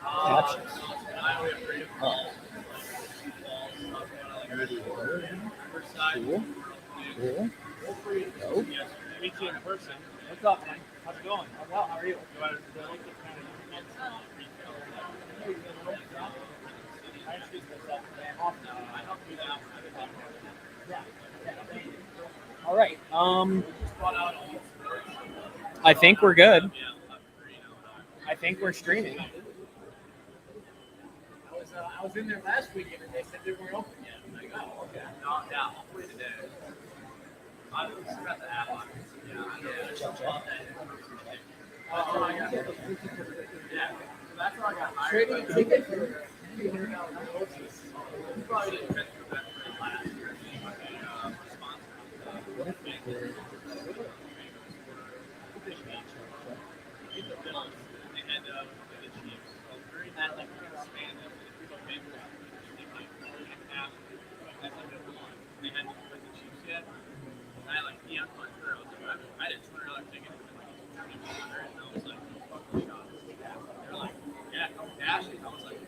Captions. Oh. Cool. Cool. Dope. Meet you in person. What's up, man? How's it going? Oh, well, how are you? I introduced myself. I help you out. Yeah. All right. I think we're good. I think we're streaming. I was in there last weekend and they said they weren't open yet. I'm like, oh, okay. No, yeah, hopefully today. I just got the app on. Yeah. That's why I got hired. Trading tickets for $300 courses. You probably didn't catch the best for last year. I did $200 ticket. Yeah, Ashley. I was like,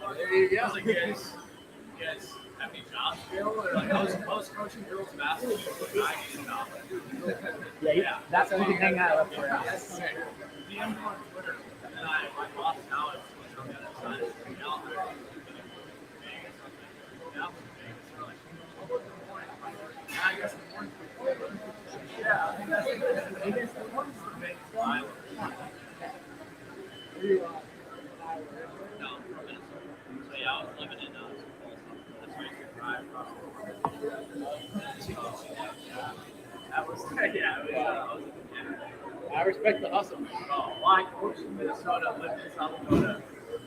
oh, there you go. I was like, you guys have any jobs available? They're like, I was coaching girls basketball. I need a job. Yeah, that's what we can hang out for. Yes, sir. DM me on Twitter. And then my boss now is on the other side of the calendar. I guess the morning. Yeah, I think that's the morning for me. No, from Minnesota. So yeah, I was living in that's where you could drive across the border. That was I respect the hustle. Oh, well, I coached in Minnesota, lived in South Dakota.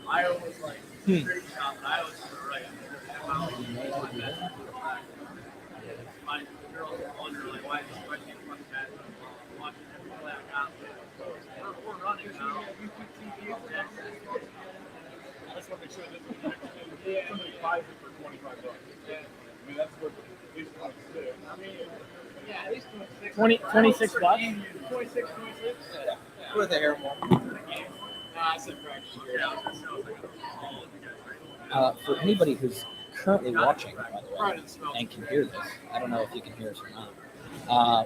Iowa was like straight shot, but Iowa was right. My girls wonder like why can't fuck that watching everything that out. We're running now. That's what they should have done. Yeah, somebody buys it for $25. Yeah. I mean that's what at least do. I mean yeah, at least 26 bucks. 26. Yeah. With the hair more. I said practice. For anybody who's currently watching, by the way, and can hear this, I don't know if you can hear us or not.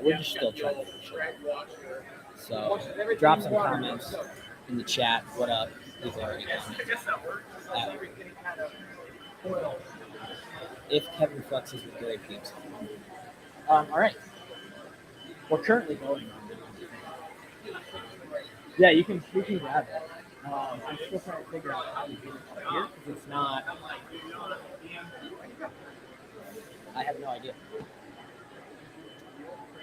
We're just still trying to finish it. So drop some comments in the chat. What up? We've already done. If Kevin flexes with great teams. All right. We're currently going on. Yeah, you can grab it. I'm still trying to figure out how to do it here because it's not. I have no idea.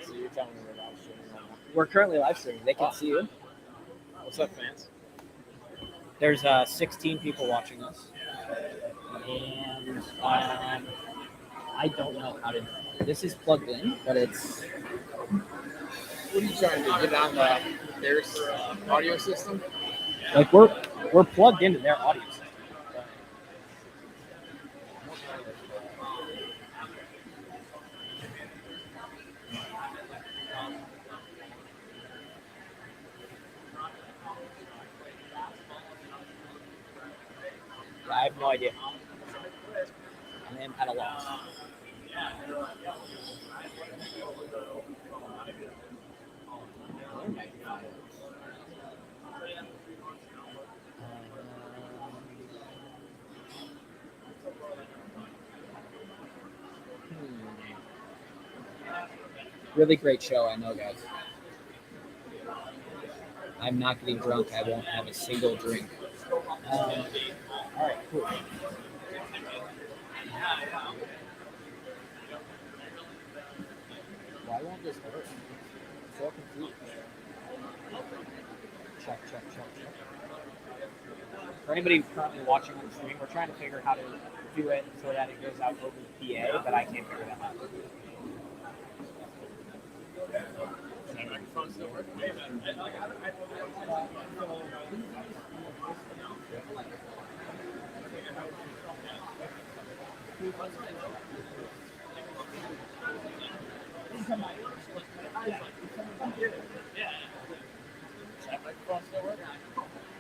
So you're telling me we're live streaming right now? We're currently live streaming. They can see you. What's up, fans? There's 16 people watching us, and I don't know how to. This is plugged in, but it's. What are you trying to get on their audio system? Like we're plugged into their audio system. I have no idea. I am at a loss. Really great show, I know, guys. I'm not getting drunk. I won't have a single drink. All right, cool. Why won't this work? I'm so confused. Check. For anybody currently watching on the stream, we're trying to figure how to do it so that it goes out over the PA, but I can't figure that out.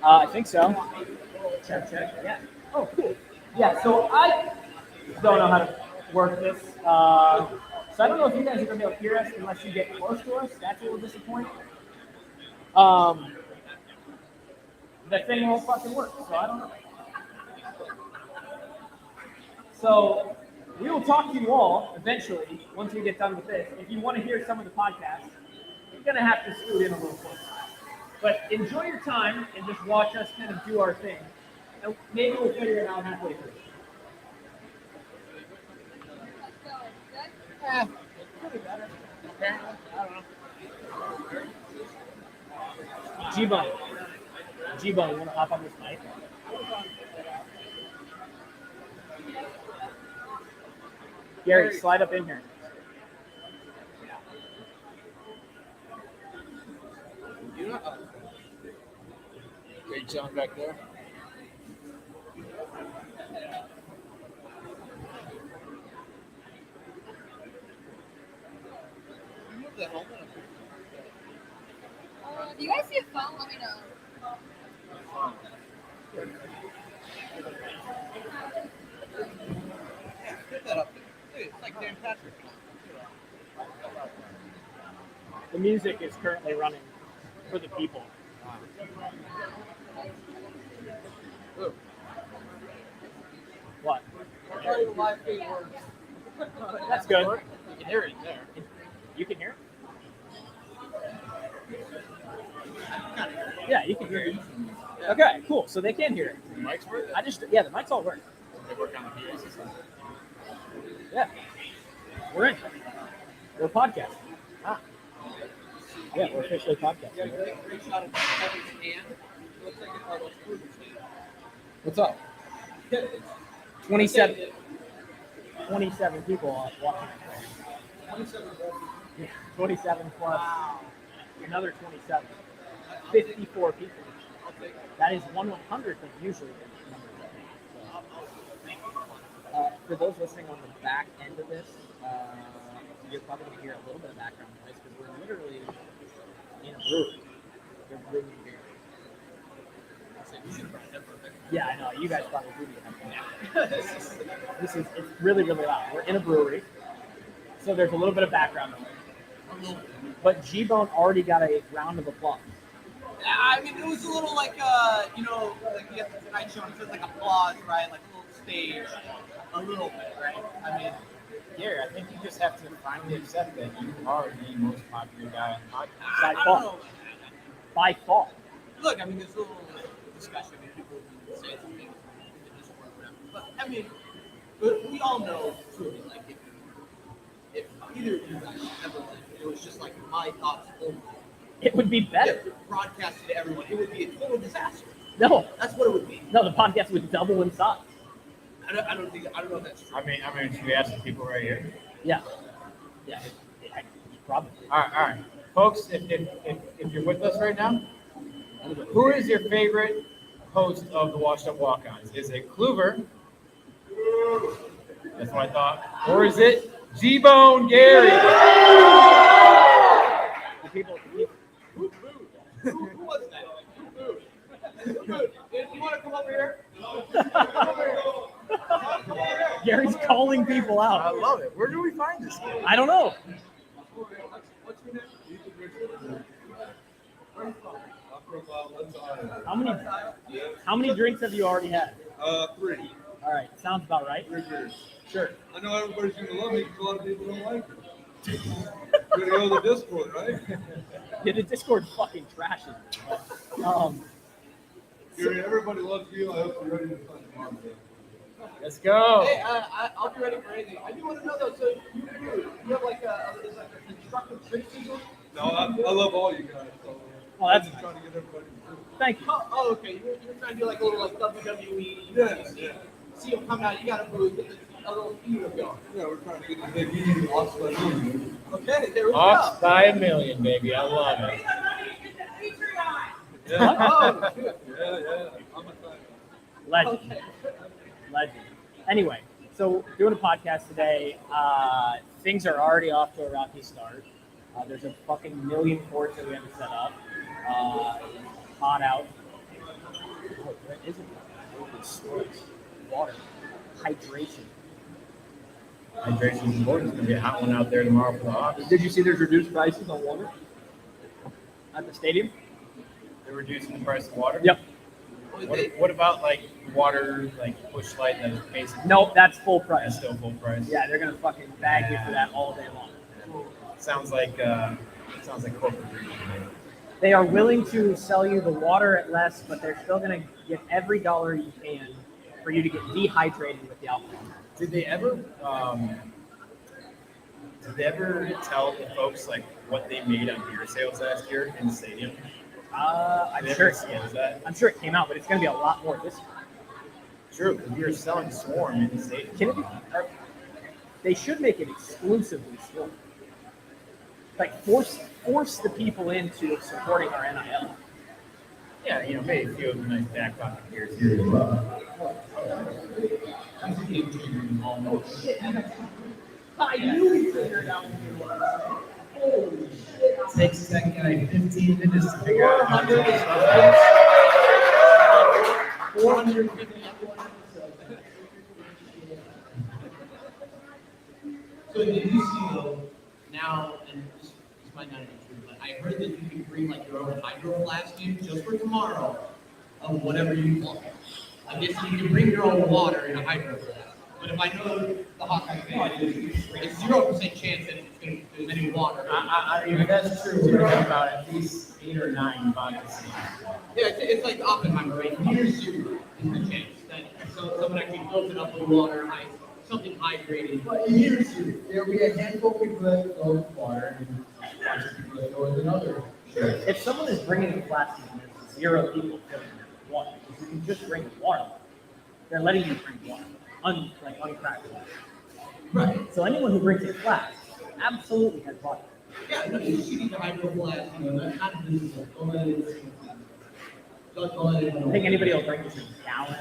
I think so. Check. Yeah. Oh, cool. Yeah. So I don't know how to work this. So I don't know if you guys are gonna be able to hear us unless you get close to us. That's a little disappointing. The thing won't fucking work. So I don't know. So we will talk to you all eventually once we get done with this. If you want to hear some of the podcasts, you're gonna have to scoot in a little closer. But enjoy your time and just watch us kind of do our thing. And maybe we'll figure it out halfway through. Could be better. Apparently. I don't know. G-Bone, you want to hop on this mic? Gary, slide up in here. Great John back there. Do you guys see a phone? Let me know. Get that up there. Dude, it's like Dan Patrick. The music is currently running for the people. Ooh. What? How do the live feed works? That's good. You can hear it there. You can hear it? Yeah, you can hear it. Okay, cool. So they can hear it. The mics work? Yeah, the mics all work. They work on the PA system. Yeah. We're in. We're podcasting. Ah. Yeah, we're officially podcasting. What's up? 27 people watching. 27 plus another 27. 54 people. That is 1/100th of usually the number. For those listening on the back end of this, you're probably going to hear a little bit of background noise because we're literally in a brewery. They're brewing beer. Yeah, I know. You guys probably do get it. It's really, really loud. We're in a brewery, so there's a little bit of background noise. But G-Bone already got a round of applause. Yeah, I mean, it was a little like, like you have the Tonight Show, and it says like applause, right? Like a little stage, a little bit, right? I mean, Gary, I think you just have to finally accept that you are the most popular guy on the podcast. By I far. don't know. By far. Look, I mean, there's a little discussion. I mean, people say something in the Discord or whatever. But, I mean, but we all know, truly, like, if either of you guys ever, like, it was just like my thoughts only. It would be better. Broadcasted to everyone, it would be a total disaster. No, That's what it would be. no, the podcast would double in size. I don't know if that's true. I mean, should we ask the people right here? Yeah. Probably. All right. Folks, if you're with us right now, who is your favorite host of the Washed Up Walk-Ons? Is it Kluver? That's what I thought. Or is it G-Bone Gary? Who was that? You want to come over here? Gary's calling people I out. love it. Where do we find this guy? I don't know. What's your name? How many drinks have you already had? 3. All right, sounds about right. Sure. I know everybody's gonna love me because a lot of people don't like it. You're gonna go to the Discord, right? Yeah, the Discord fucking trashes. Everybody loves you. I hope you're ready to find tomorrow. Let's go. Hey, I'll be ready for anything. I do want to know though. So you have like a constructive criticism? No, I love all you guys. So Well, I'm that's just trying to get everybody to do thank you. Oh, okay. You're trying to do like a little like WWE. Yeah. See him come out. You got to move. Get a little feud going. Yeah, we're trying to get the big E lost by me. Okay, there we Off go. by a million, baby. I love it. Yeah. Oh, Yeah. I'm a fan. Legend. okay. Legend. Anyway, so doing a podcast today. Things are already off to a rocky start. There's a fucking million ports that we have to set up. Hot out. Oh, where is it? sports, water, hydration. Hydration is important. It's gonna be a hot one out there tomorrow for the Hawks. Did you see there's reduced prices on water at the stadium? They're reducing the price of water. Yep. What about like water, like Busch Light that is basic? No, that's full That's price. still full price. Yeah, they're gonna fucking bag you for that all day long. Sounds like corporate greed. They are willing to sell you the water at less, but they're still gonna get every dollar you can for you to get dehydrated with the alcohol. Did they ever tell the folks like what they made on beer sales last year in the stadium? I'm Did they sure. ever disclose that? I'm sure it came out, but it's gonna be a lot more this year. True, because we were selling Swarm in the stadium. Can it be? They should make it exclusively Swarm. Like force the people into supporting our NIL. Yeah, maybe a few of the nice back pocket beers here as well. I knew we figured it out. Holy shit! Takes that guy 15 minutes to figure out how to do this stuff. 450 episodes. So did you see though now, and this might not be true, but I heard that you can bring like your own hydro flask in just for tomorrow of whatever you want. I guess you can bring your own water in a hydro flask. But if I know the Hawkeye fan, it's 0% chance that there's any water. If that's true, we're talking about at least 8 or 9 vodkas. Yeah, it's like Oppenheimer, right? Near zero is the chance that someone actually fills it up with water, something hydrated. But near zero, there'll be a handful of people that go with water and a bunch of people that go with another. If someone is bringing a plastic and there's 0 people filling it with water, if you can just bring water, they're letting you drink water, uncracked water. Right. So anyone who brings a flask absolutely has water. Yeah, no, you just need a hydro flask, not visible. Don't let it Don't let it I think anybody will drink just a gallon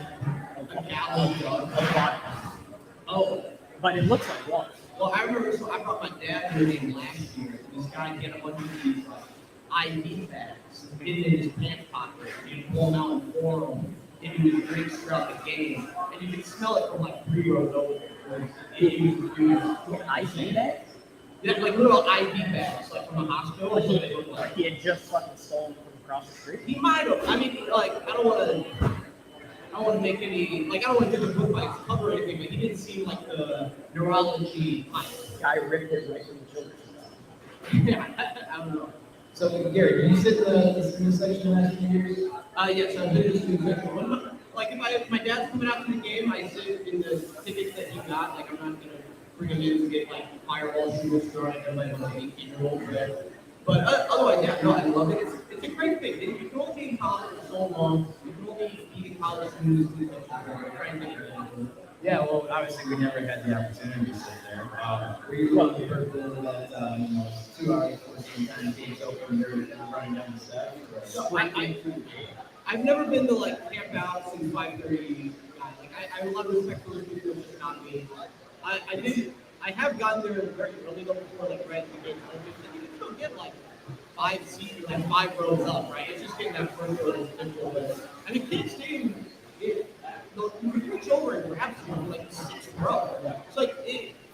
a gallon of water. Oh, But it looks like water. well, I remember, so I brought my dad to the game last year. This guy had a bunch of these IV bags hidden in his pants pocket. He'd pull them out and pour them into his drinks throughout the game. And you could smell it from like 3 rows over. IV bags? Yeah, like little IV bags, like from a hospital. Like That's what they look like. he had just fucking stolen from across the street. He might have. I mean, like, I don't want to make any, like, I don't want to do the book by its cover or anything, but he didn't seem like the neurology type. Guy ripped his way from the children's. Yeah, I don't know. So, Gary, can you sit the student section last few years? Yes, I've been to the student section. Like, if my dad's coming out to the game, I sit in the tickets that he got. Like, I'm not going to bring him in to get, like, fireball shooters thrown at him like an 18-year-old there. But otherwise, yeah, no, I love it. It's a great thing. You can only be in college for so long. You can only be in college students do something. Yeah, well, obviously we never had the opportunity to sit there. We heard that, 2 hours before the time games open, they're running down the steps. So I've never been to like camp out since 5:30. Like I have a lot of respect for those people. It's just not me. I have gotten there very early though before like right at the game open, and you can still get like 5 seats, like 5 rows up, right? It's just getting that first row that's difficult. But I mean, Kid Stadium, you can reach over and grab someone like 6th row. It's like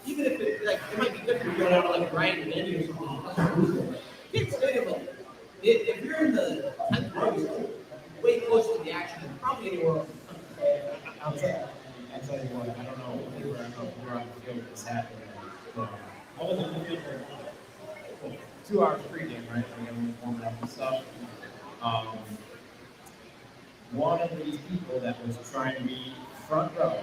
even if it might be different going out like Ryan and Eddie or something. Kid Stadium, like if you're in the 10th row, you're way close to the action than probably anywhere else. I'll tell you what, I don't know if you were on the field when this happened. I wasn't on the field for 2 hours pregame, right? We were warming up and stuff. One of these people that was trying to be front row,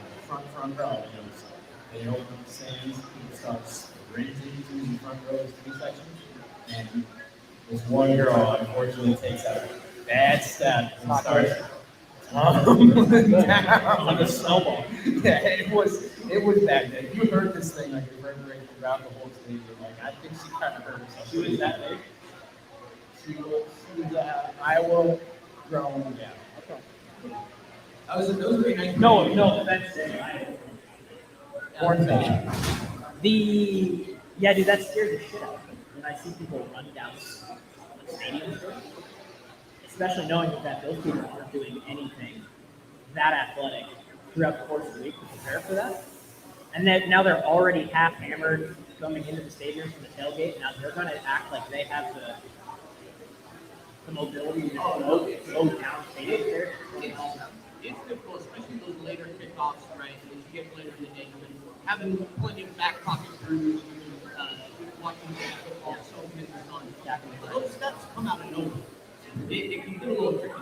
they open up the stands, people start sprinting to the front rows, 2 sections, and this one girl unfortunately takes a bad step and starts tumbling down like a snowball. Yeah, it was bad. If you heard this thing like reverberating throughout the whole stadium, like I think she kind of hurt herself. She was that big. She was Iowa grown, yeah. That was very nice. No, that's Born bad. Yeah, dude, that scares the shit out of me when I see people run down the stadium, especially knowing that those people aren't doing anything that athletic throughout the course of the week to prepare for that. And then now they're already half hammered coming into the stadium from the tailgate. Now they're going to act like they have the mobility to go down stadium there. It's difficult, especially those later kickoffs, right? As you get later in the game, and having plenty of back pocket crews, watching football, so many times. Those steps come out of nowhere. It can get a little tricky.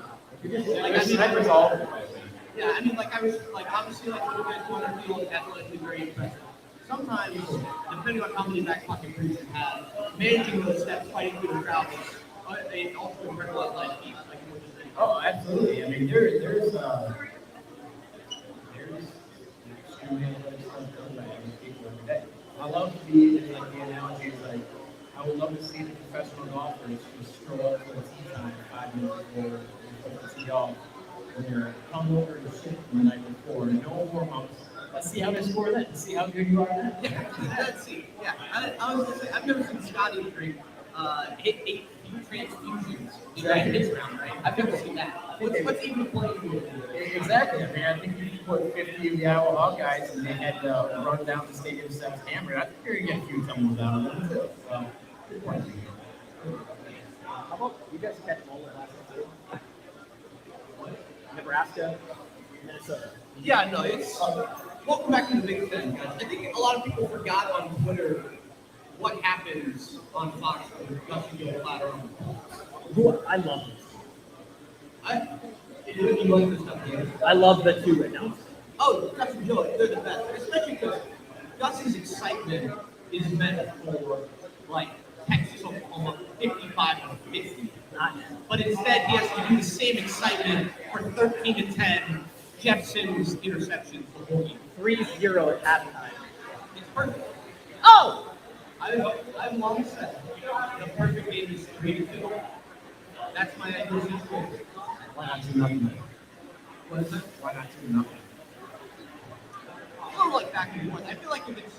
Yeah, I mean, like I was like obviously like you guys want to feel athletically very impressive. Sometimes, depending on how many back pocket crews you have, managing those steps, fighting through the crowd, they also incredible athletic feats, like you were just saying. Oh, absolutely. I mean, there's extremely athletic stuff done by every people every day. I love like the analogy is like, I would love to see the professional golfers just stroll up to the tee time 5 minutes before they put the tee off. When they're hungover and shit the night before, no warm-ups. Let's see how they score then. See how good you are then. Let's see. Yeah, I was gonna say I've never seen Scotty drink 8 transfusions in his round, right? I've never seen that. What's even the point? Exactly. I mean, I think you put 50 of the Iowa Hawkeyes and they had to run down the stadium steps hammered. I think you're gonna get a few tumbles out of them too. So, good point. How about you guys catch all of last year? Nebraska, Minnesota. Yeah, no, it's welcome back to the Big Ten, guys. I think a lot of people forgot on Twitter what happens on Fox with Dusty Joe Platter on the ball. I love this. You like this stuff, yeah? I love the two announcers. Oh, Dusty Joe, they're the best. Especially because Dusty's excitement is meant for like Texas, Oklahoma, 55-50. But instead, he has to do the same excitement for 13-10 Jeff Sims interceptions the whole game. 3-0 at halftime. It's perfect. Oh! I've long said the perfect game is 3-2. That's my ideal situation. Why not do nothing? What is it? Why not do nothing? A little like back and forth. I feel like if it's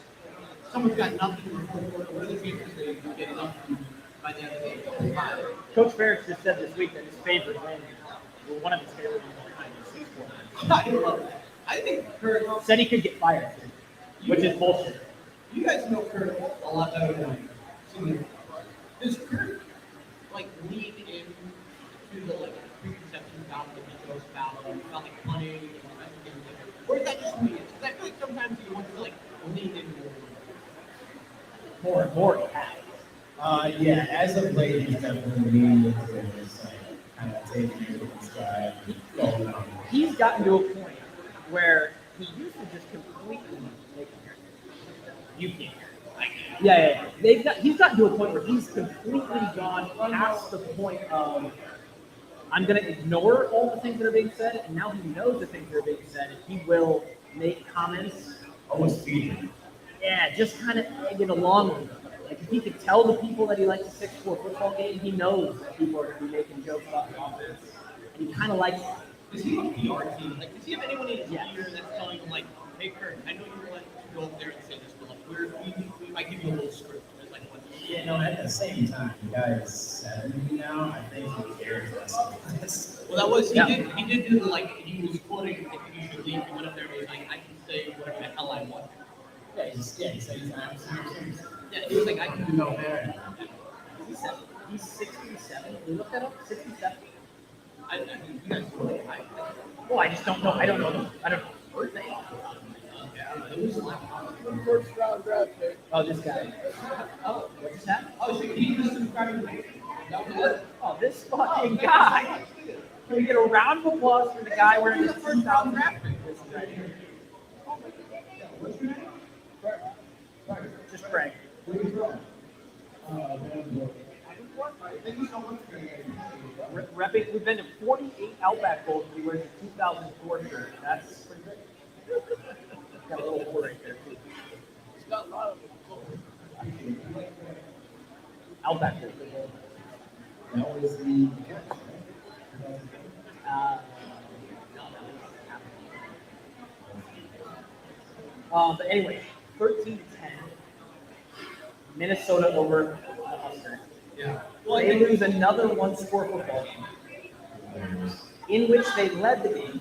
someone's got nothing in the fourth quarter, what are the chances they can get something by the end of the game? Coach Ferris just said this week that his favorite win, well, one of his favorite wins all time, is 6-4. I love that. I think Kurt Said he could get fired, which is bullshit. You guys know Kurt a lot better than I do. Does Kurt like lead into the like preconceptions about the Mitchell's about like punting and or is that just me? Because I feel like sometimes you want to like lean in More and more he has. Yeah, as of late, he's definitely leaning into this, kind of taking it in stride. He's gotten to a point where he used to just completely make it. You can't. Yeah. He's gotten to a point where he's completely gone past the point of I'm going to ignore all the things that are being said, and now he knows the things that are being said, and he will make comments. Almost feeding. Yeah, just kind of egg it along with them. Like, if he could tell the people that he likes a 6-4 football game, he knows that people are going to be making jokes about the offense. And he kind of likes it. Does he have a PR team? Like, does he have anyone in his ear that's telling him, like, hey, Kurt, I know you want to go up there and say this, but, like, we might give you a little script. Like, what? Yeah, no, at the same time, the guy is 70 now. I think he cares less. Well, that was, he did do, like, he was quoting, like, you should leave. He went up there and he was like, I can say whatever the hell I want. Yeah, he said he's absolutely. Yeah, he was like, I can do no better. He's 67. We looked that up? 67? I mean, you guys were like, Oh, I just don't know. I don't know. I don't know. Birthday. First round draft pick. Oh, this guy. Oh, what just happened? oh, so he just subscribed to me. That was it? Oh, this fucking guy. Can we get a round of applause for the guy wearing the first round draft pick? This is right here. Just Frank. Repping, we've been to 48 Outback Bowls and he wears a 2004 shirt. That's pretty good. Got a little hole right there, too. Outback Bowl. That was the catch, right? But anyway, 13-10. Minnesota over the Huskers. Yeah. They lose another one-score football game, in which they led the game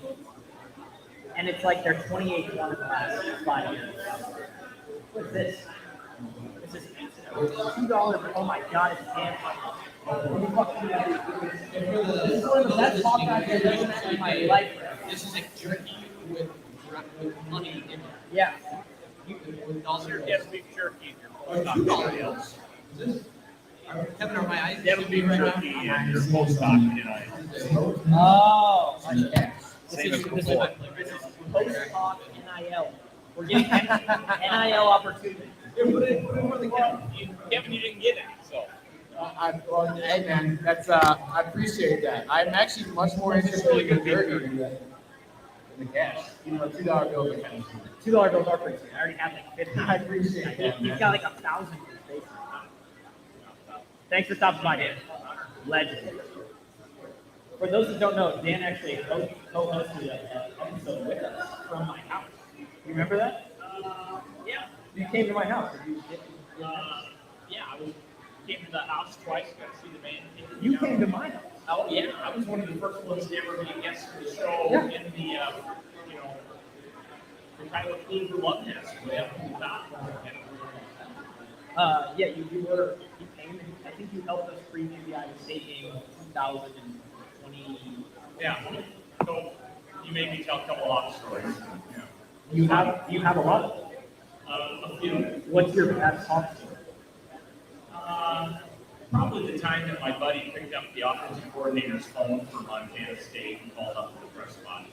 and it's like their 28th one in the last 5 years. What's this? This is $2. Oh my god, it's Tampa. This is one of the best hot dogs I've ever had in my life. This is like jerky with honey in it. Yeah. All your dead beef jerky. $2. Kevin, are my eyes dead beef jerky and your post stock Oh. Same as This is before. post-talk NIL. We're getting NIL opportunity. Kevin, you didn't get any, so. Well, hey man, that's I appreciate that. I'm actually much more interested in the jerky than the cash. You know, $2 bills are kind of cheap. $2 bills are pretty cheap. I already have like 50. I appreciate that. He's man. got like 1,000 in his basement. Thanks for stopping by, Dan. Legend. For those who don't know, Dan actually co-hosted an episode with us from my house. You remember that? Yeah. You came to my house. Yeah, I came to the house twice, got to see the band. You came to my house. Oh, yeah, I was one of the first ones to ever be a guest for the show Yeah. in the, the Tyler Kluger Love Nest. Yeah, you came. I think you helped us preview the Iowa State game of 2020. Yeah, so you made me tell a couple of stories. You have a lot of them. A few. What's your best talk story? Probably the time that my buddy picked up the offensive coordinator's phone from Montana State and called up the press box.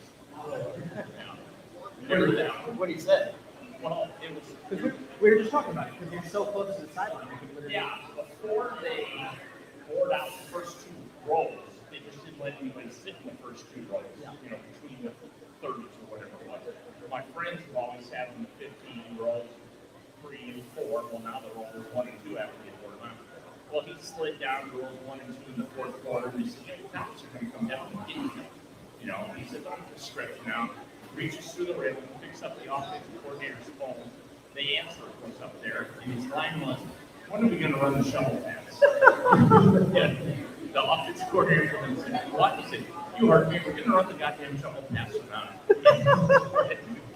Remember that? What he said. Well, it was. Because we were just talking about it, because you're so close to the sideline. You can literally- Yeah, before they bored out the first two rows, they just didn't let anybody sit in the first two rows, between the 30s or whatever it was. My friends have always had them the 15 rows, 3 and 4. Well, now they're over 1 and 2 after they bored them out. Well, he slid down to rows 1 and 2 in the fourth quarter, and he said, "Hey, cops are going to come down and get you." He said, "I'm just stretching out." Reaches through the rim, picks up the offensive coordinator's phone. The answer was up there, and his line was, "When are we going to run the shovel pass?" Yeah, the offensive coordinator said, "What?" He said, "You heard me. We're going to run the goddamn shovel pass around." The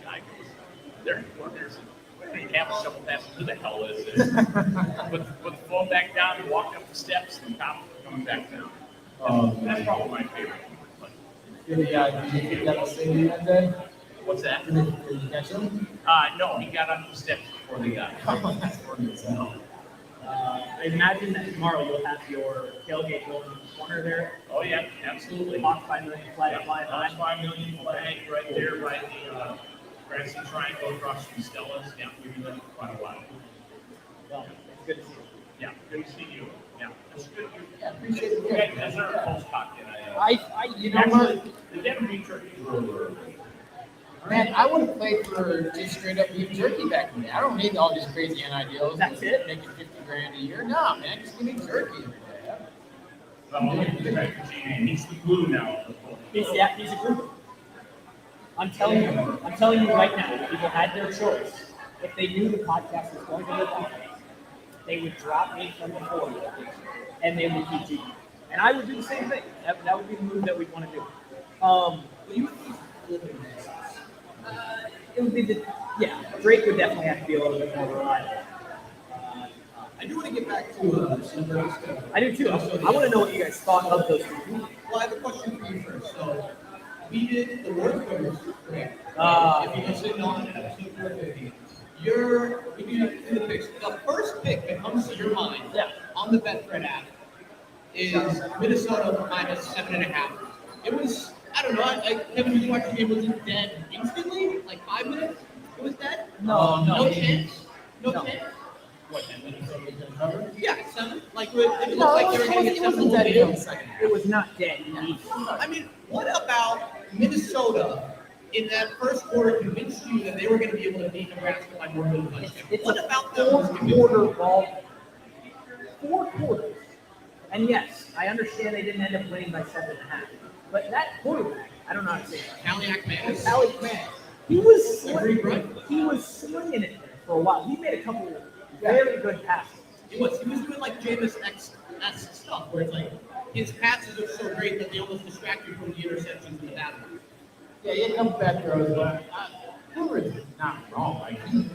guy goes, "Their coordinator said, we don't even have a shovel pass. Who the hell is this?" Put the phone back down and walked up the steps, and the cop was coming back down. That's probably my favorite. Did you get the same that day? What's that? Did you catch him? No, he got up the steps before they got here. That's funny. No. I imagine that tomorrow you'll have your tailgate going in the corner there. Oh, yeah, absolutely. Hawk 5 million flag fly high. Hawk 5 million flag right there by the Grassy Triangle across from Stella's. Yeah, we've been there for quite a while. Well, it's good to see you. Yeah, good to see you. Yeah, it's good. Yeah, appreciate it. Okay, that's our post hoc. You know what? Actually, the Denver beef jerky is really good. Man, I would have played for just straight up beef jerky back in the day. I don't need all these crazy NI deals. That's it? Making $50,000 a year. Nah, man, just give me jerky. He's the glue now. He's a group. I'm telling you right now, if people had their choice, if they knew the podcast was going to live on, they would drop me from the board and they would keep cheating. And I would do the same thing. That would be the move that we'd want to do. It would be Drake would definitely have to be a little bit more reliable. I do want to get back to some of those. I do too. I want to know what you guys thought of those two. Well, I have a question for you first. So, we did the word quiz, correct? If you just didn't on episode 450, if you do the picks, the first pick that comes to your mind on the Betfred app is Minnesota minus 7.5. It was, I don't know, Kevin, when you watched the game, was it dead instantly? Like 5 minutes? It was dead? No. No chance? No chance? What, then Minnesota was going to cover? Yeah, 7. Like, it looked like they were going to get 7 the whole game. It was not dead. I mean, what about Minnesota in that first quarter convinced you that they were going to be able to beat Nebraska by more than a touchdown? It's What a about those four-quarter ball. 4 quarters. And yes, I understand they didn't end up winning by 7.5. But that quarterback, I don't know how to say it. Kaliak man. Alex Mann, he was swinging it there for a while. He made a couple very good passes. He was doing like Jameis X stuff, where it's like his passes are so great that they almost distract you from the interceptions in the bathroom. Yeah, he had a couple bad throws, but Hoover is not wrong. Like, he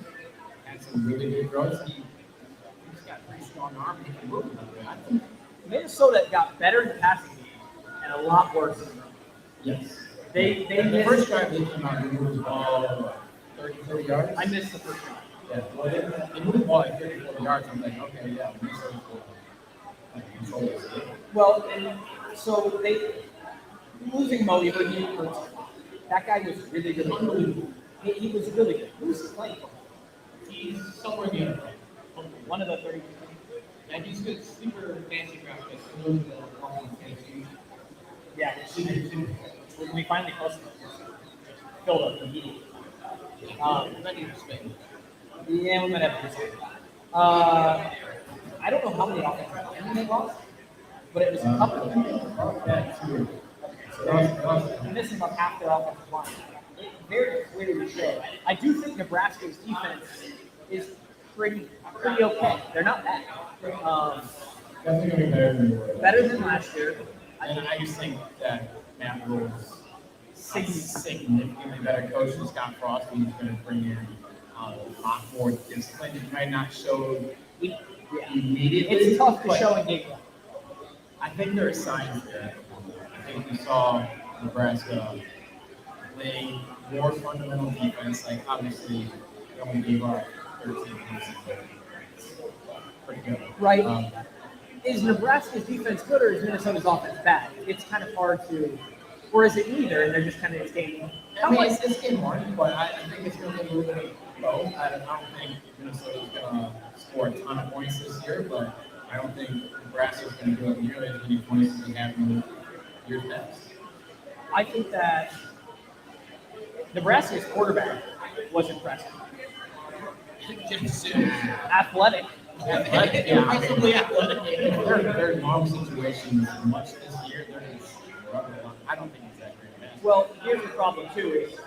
had some really good throws. He's got a pretty strong arm. He can move a little bit. I think. Minnesota got better in the passing game and a lot worse in the run. Yes. They The missed. first drive they came out, they moved the ball 30 yards. I missed the first drive. Yeah, well, they moved the ball like 30, 40 yards. I'm like, okay, yeah, Minnesota's going to control this game. Well, and so they losing Mo, but he hurts. That guy was really, really good. He was really good. Who's he playing for? He's somewhere in the other. One of the 30. And he's good, super fancy graphics. For those that are walking fancy. Yeah, we finally posted filled up immediately. Many respect. Yeah, we might have to do I don't know how many offensive linemen they lost, but it was a couple of them. Yeah, two. They're missing about half their offensive line. It very clearly showed. I do think Nebraska's defense is pretty okay. They're not bad. Definitely going to be better than they were. Better than last year. And I just think that Matt Rule is significantly better coach than Scott Frost. He's going to bring in a lot more discipline. He might not show immediately. It's tough to but show in game one. I think there are signs there. I think we saw Nebraska play more fundamental defense. Like, obviously, they only gave up 13 points. Pretty good. Right. Is Nebraska's defense good or is Minnesota's offense bad? It's kind of hard to, or is it neither? And they're just kind of it's game. I mean, it's game one, but I think it's going to be a little bit of both. I don't think Minnesota's going to score a ton of points this year, but I don't think Nebraska's going to do it nearly as many points as they have in years past. I think that Nebraska's quarterback was impressive. Athletic. Athletic, yeah, impressively athletic. They're in normal situations much this year. They're just rubbing along. I don't think he's that great, man. Well, here's the problem too: is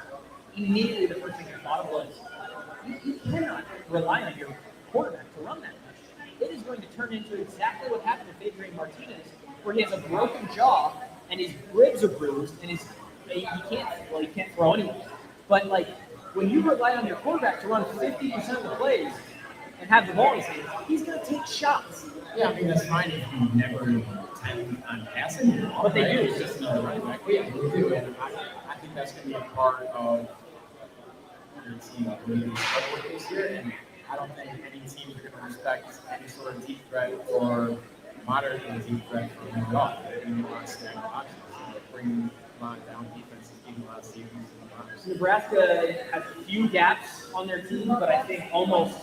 immediately the first thing I thought of was you cannot rely on your quarterback to run that much. It is going to turn into exactly what happened with Adrian Martinez, where he has a broken jaw and his ribs are bruised and he can't throw anyway. But like when you rely on your quarterback to run 50% of the plays and have the ball in his hands, he's going to take shots. Yeah, I mean, that's fine if you never intend on passing the ball. But they right? do. It's just another running back. Yeah, they do. And I think that's going to be a part of your team really struggle with this year. And I don't think any teams are going to respect any sort of deep threat or moderately deep threat from him at all. They're going to want to stack boxes, bring lockdown defenses, giving a lot of safeties in the box. Nebraska has a few gaps on their team, but I think almost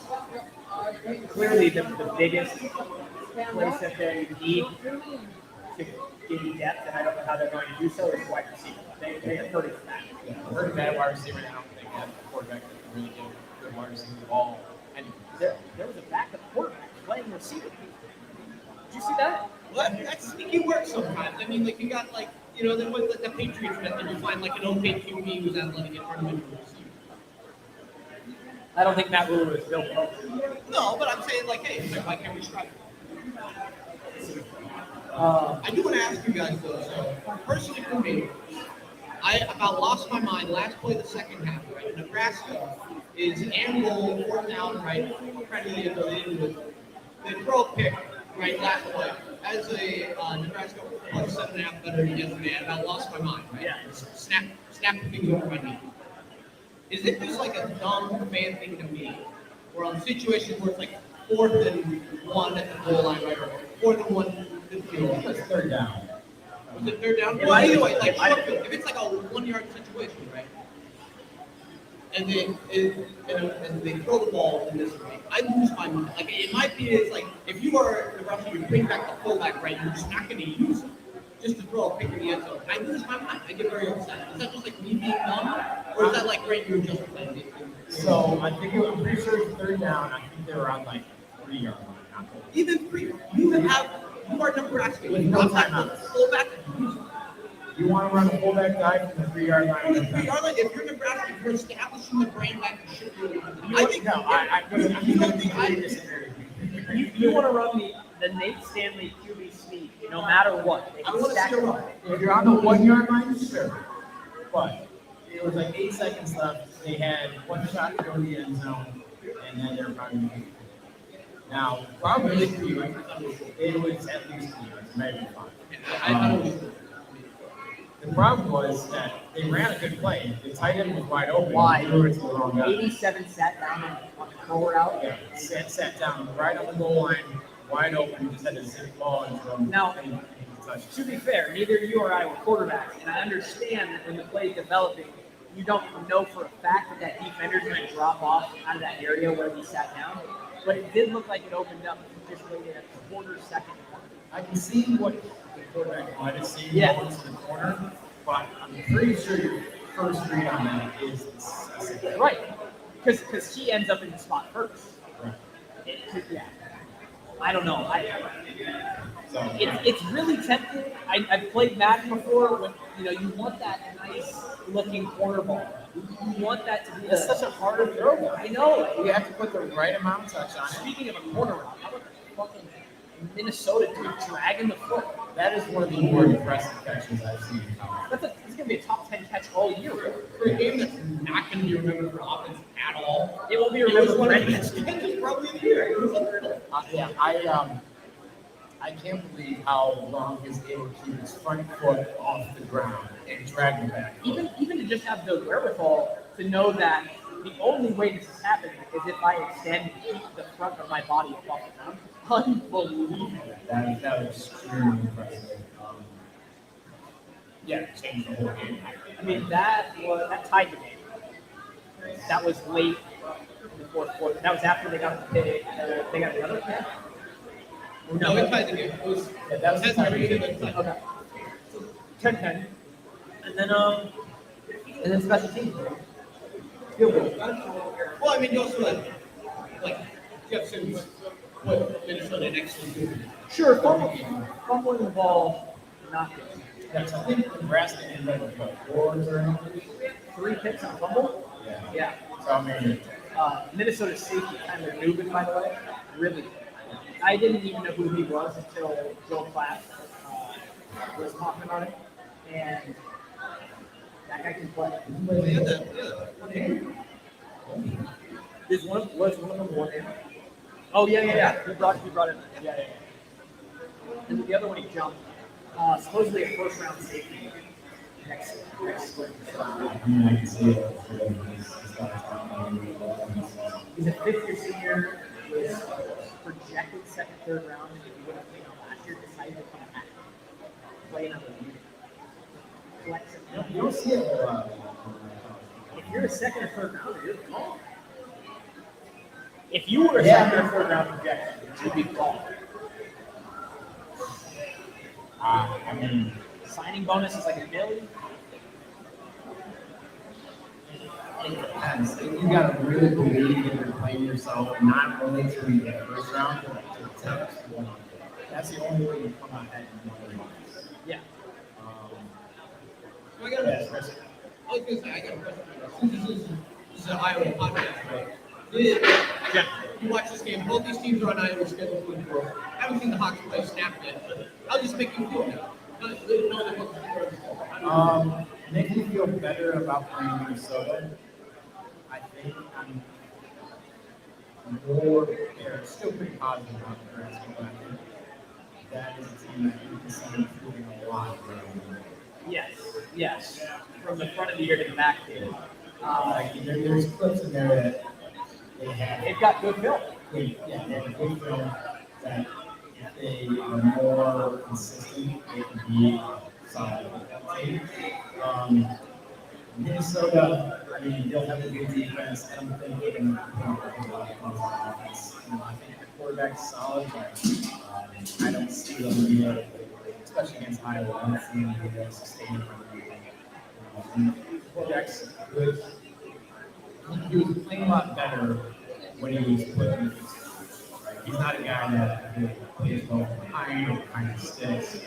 clearly the biggest place that they need to give you depth, and I don't know how they're going to do so, is wide receiver. They have 30 back. Yeah, hurt a bad wide receiver, and I don't think that quarterback can really give good wide receiver the ball. There was a backup quarterback playing receiver. Did you see that? Well, that's sneaky work sometimes. I mean, like you got like then with the Patriots method, you find like an okay QB who's athletic and turn him into a receiver. I don't think Matt Rule is built for it. No, but I'm saying like, hey, like, why can't we strike? I do want to ask you guys though. So personally for me, I about lost my mind last play of the second half. Right, Nebraska is and roll fourth down. Right, they throw a pick. Right, last play. As a Nebraska plus 7.5 better than yesterday, I about lost my mind. Right? Yeah. Snap the things over my knee. Is it just like a dumb fan thing to me, or on situations where it's like 4th and 1 at the goal line, right, or 4th and 1 at the field? That's third down. Was it 3rd down? Yeah, Well, I- either way, like if it's like a 1-yard situation, right? And they throw the ball in this way, I lose my mind. Like it might be it's like if you are Nebraska, you bring back the fullback, right? You're just not going to use it just to throw a pick in the end zone. I lose my mind. I get very upset. Is that just like me being dumb, or is that like great? You're just playing it? So I'm pretty sure it's third down. I think they were on like 3-yard line. Not the- Even 3, you are Nebraska. With You no drop that timeouts. fullback. You want to run a fullback dive from the 3-yard line? From the 3-yard line, if you're Nebraska, you're establishing the brand that you should do. I think no. I You don't think I disagree. You want to run the Nate Stanley QB sneak no matter what. They I can want to stack see a it run. up. If you're on the 1-yard line, sure. But it was like 8 seconds left. They had one shot to go to the end zone, and then they're probably going to be. Now, probably it was at least 2 yards, maybe 5. The problem was that they ran a good play. The tight end was wide open. Why? He threw it to the wrong guy. 87 sat down on the goal route. Yeah, sat down right on the goal line, wide open. Just had to zip the ball and throw. Now, and touch. To be fair, neither you or I were quarterbacks, and I understand that when the play is developing, you don't know for a fact that that defender's going to drop off out of that area where he sat down. But it did look like it opened up. Just waited a quarter second. I can see what the quarterback might have seen going to the corner, but I'm pretty sure your first read on that is right, because he ends up in the spot first. Right. Yeah. I don't know. It's really tempting. I've played Madden before. When you want that nice looking corner ball. You want that to be. It's such a harder throw. I know. You have to put the right amount of touch on it. Speaking of a corner route, how about the fucking Minnesota dude dragging the foot? That is one of the more impressive catches I've seen. It's gonna be a top 10 catch all year. For a game that's not going to be remembered for offense at all, It will be it was remembered one for of the anything. best catches probably of the year. It was unreal. I can't believe how long he was able to keep his front foot off the ground and drag him back. Even to just have the wherewithal to know that the only way this is happening is if I extend and keep the front of my body off the ground. Unbelievable. That was extremely impressive. Yeah, changed the whole game. I mean, that tied the game. That was late in the fourth quarter. That was after they got the other pick. No, it tied the game. It was, That was the time. Okay. 10-10. And then special teams. Field goal. well, I mean, you also like Jefferson's what Minnesota next to. Sure, fumbling the ball, not good. Yes, I think Nebraska ended up with 4 turnovers. 3 picks on fumble. Yeah. So I mean, Minnesota safety, kind of Newman, by the way. Really. I didn't even know who he was until Joe Clapp was talking about it. And that guy can play. Was one of them one in? Oh, yeah. He brought it in. Yeah. And the other one he jumped. Supposedly a first-round safety next spring. I can see it. He's a fifth-year senior. Was projected second, third round, and if he would have played last year, decided to come back, play another year. Flex it. You don't see it. If you're a second or third rounder, you're gone. If you were a second or third round projection, you'd be gone. I mean, Signing bonus is like $1 million. it depends. You gotta really believe that you're playing yourself, not only to the first round, but to the 10th. That's the only way you come out ahead in one of these. Yeah. So I got a question. I was going to say, I got a question. This is an Iowa podcast, right? You watch this game. Both these teams are on Iowa schedule to improve. I haven't seen the Hawks play snap yet, but how does this make you feel now? Make me feel better about playing Minnesota. I think I'm more, they're still pretty positive about Nebraska, but I think that is a team that you can see improving a lot. Yes. From the front of the year to the back end. There's clips in there that they have. They've got good film. They have good film that if they are more consistent, they can be solid team. Minnesota, I mean, they'll have a good defense. I don't think they're going to put a lot of points on offense. I think the quarterback's solid, but I don't see them being able to, especially against Iowa. I don't see them being able to sustain it. The quarterback's good. He was playing a lot better when he was put in the right? He's not a guy that really plays well behind or behind the sticks.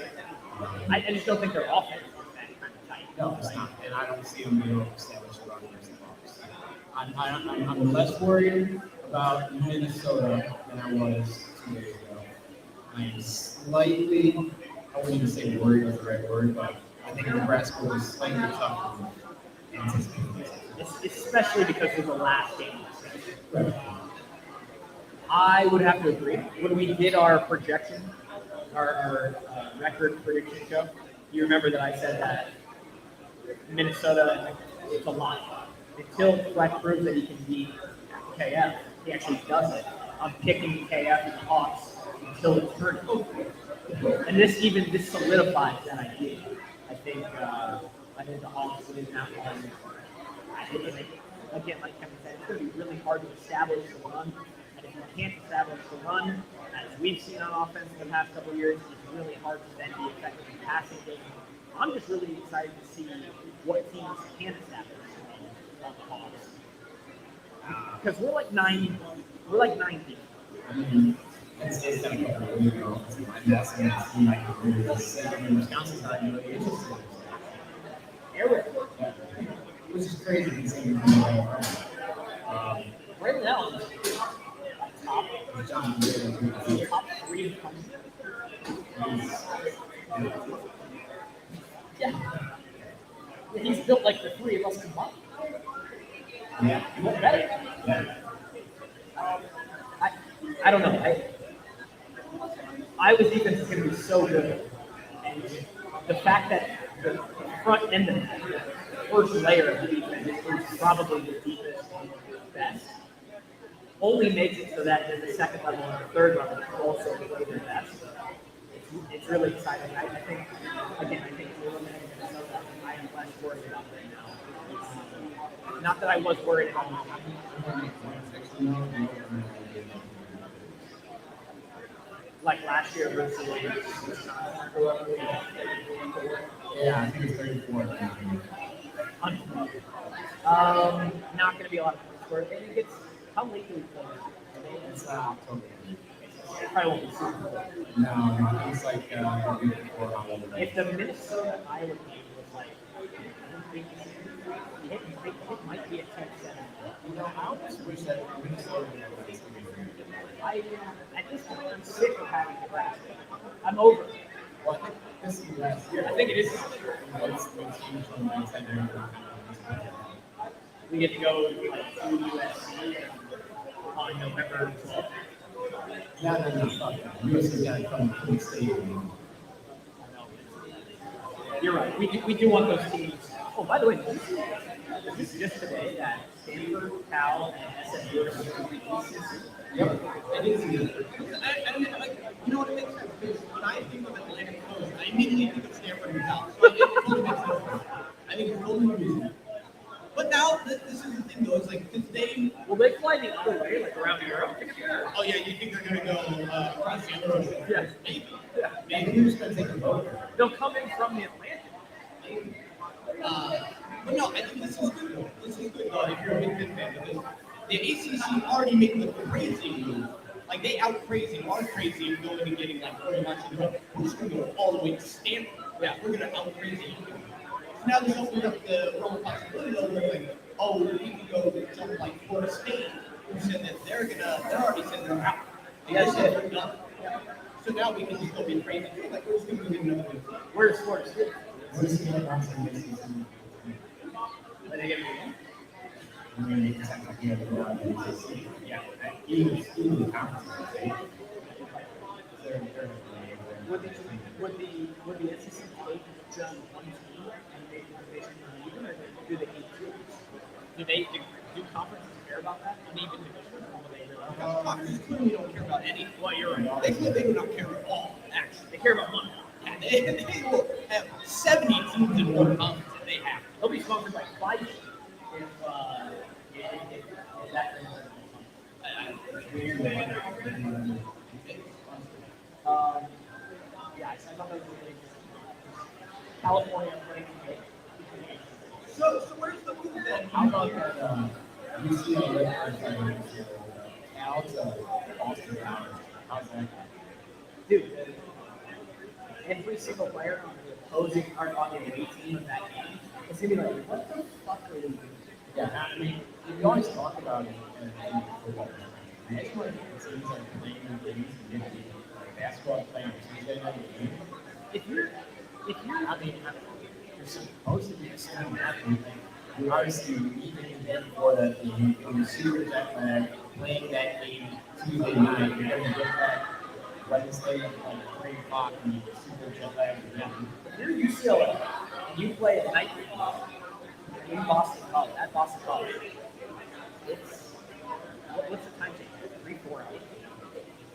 I just don't think their offense is that kind of tight. No, it's not. And I don't see them being able to establish a run against the Bucs. I'm less worried about Minnesota than I was 2 days ago. I am slightly, I wouldn't even say worried is the right word, but I think Nebraska was slightly tougher especially because of the last game. I would have to agree. When we did our projection, our record prediction show, you remember that I said that Minnesota, it's a lot. Until Fleck proves that he can beat KF, he actually does it. I'm picking KF and the Hawks until it's hurt. And this solidifies that idea. I think the Hawks win that one. Again, like Kevin said, it's going to be really hard to establish the run. And if you can't establish the run, as we've seen on offense in the past couple of years, it's really hard to then be effective in passing game. I'm just really excited to see what teams can establish on the Hawks. Because we're like 9 people. I mean, it's kind of a really good offensive line. That's going to seem like a really good set. I mean, Wisconsin's not really interested. Which is crazy considering Right now, top 3 Yeah. He's built like the 3 of us combined. Yeah. You look better. Yeah. I don't know. Iowa's defense is going to be so good. And the fact that the front end of the first layer of the defense is probably the deepest and best only makes it so that in the second level and the third level can also play their best. It's really exciting. I think we're looking at Minnesota. I am less worried about right now. Not that I was worried about like last year versus Yeah, I think it's 34. not going to be a lot of points for it. I think it's how late do we play? It's October. It probably won't be super cool. No, it's like a week before Halloween. If the Minnesota Iowa game was like, I don't think it might be a 10-7. You know, I almost wish that Minnesota was At this point, I'm sick of having to grasp it. I'm over it. Well, I think this is last year. I think it is. It's huge when they said they're going to We get to go like, to USC on November 12th. No, fuck that. USC's got to come to the stadium. You're right. We do want those teams. Oh, by the way, is this just today that Stanford, Cal, and SMU are going to Yep. I didn't see it. I mean, like, you know what it makes sense? Because when I think of Atlantic Coast, I immediately think of Stanford and Cal. So it totally makes sense. I think it's totally reasonable. But now, this is the thing, though. It's like, because will they fly the other way, like around Europe? oh, yeah, you think they're going to go across the other ocean? Yeah. Maybe. Yeah. Maybe who's going to take the boat? They'll come in from the Atlantic. Maybe. But no, I think this is good, though. This is good, though, if you're a Big Ten fan, because the ACC already making the crazy move. Like, they out-crazy, are crazy, and going and getting, like, pretty much, we're just going to go all the way to Stanford. Yeah, we're going to out-crazy you. So now they're opening up the realm of possibility, though, where like, oh, we can go to something like Florida State, who said that they're already said they're out. They just said they're done. So now we can just go be crazy. Like, we're just going to get another one. Where's Florida State? What is the answer to this? Are they getting it? I mean, it's like you have to go out and ACC. Yeah, even the conference, right? Would the SEC take just one team and make the division even, or do they need two? Do conferences care about that? And even division, or do they really? Conferences clearly don't care about anything. Well, you're right. They do not care at all, actually. They care about money. Yeah, they will have 70 teams in one conference, and they have. They'll be sponsored by Pfizer if that brings them. Yeah, I thought that was really California playing. So where's the move then? How about that UCLA Cal to Boston College? How's that? Dude, every single player on the opposing or on the away team of that game is gonna be like, what the fuck are they doing? Yeah, I mean, we always talk about it in football. I just want to get the teams like playing things and get the basketball playing Tuesday night game. If you're I mean, you're supposed to be a student athlete. obviously, even the day before that game, it was super jet lag, playing that game Tuesday night, you're going to get that Wednesday at like 3 o'clock and you're super jet lagged again. If you're UCLA and you play a night game in Boston College, at Boston College, it's what's the time change? 3-4 hours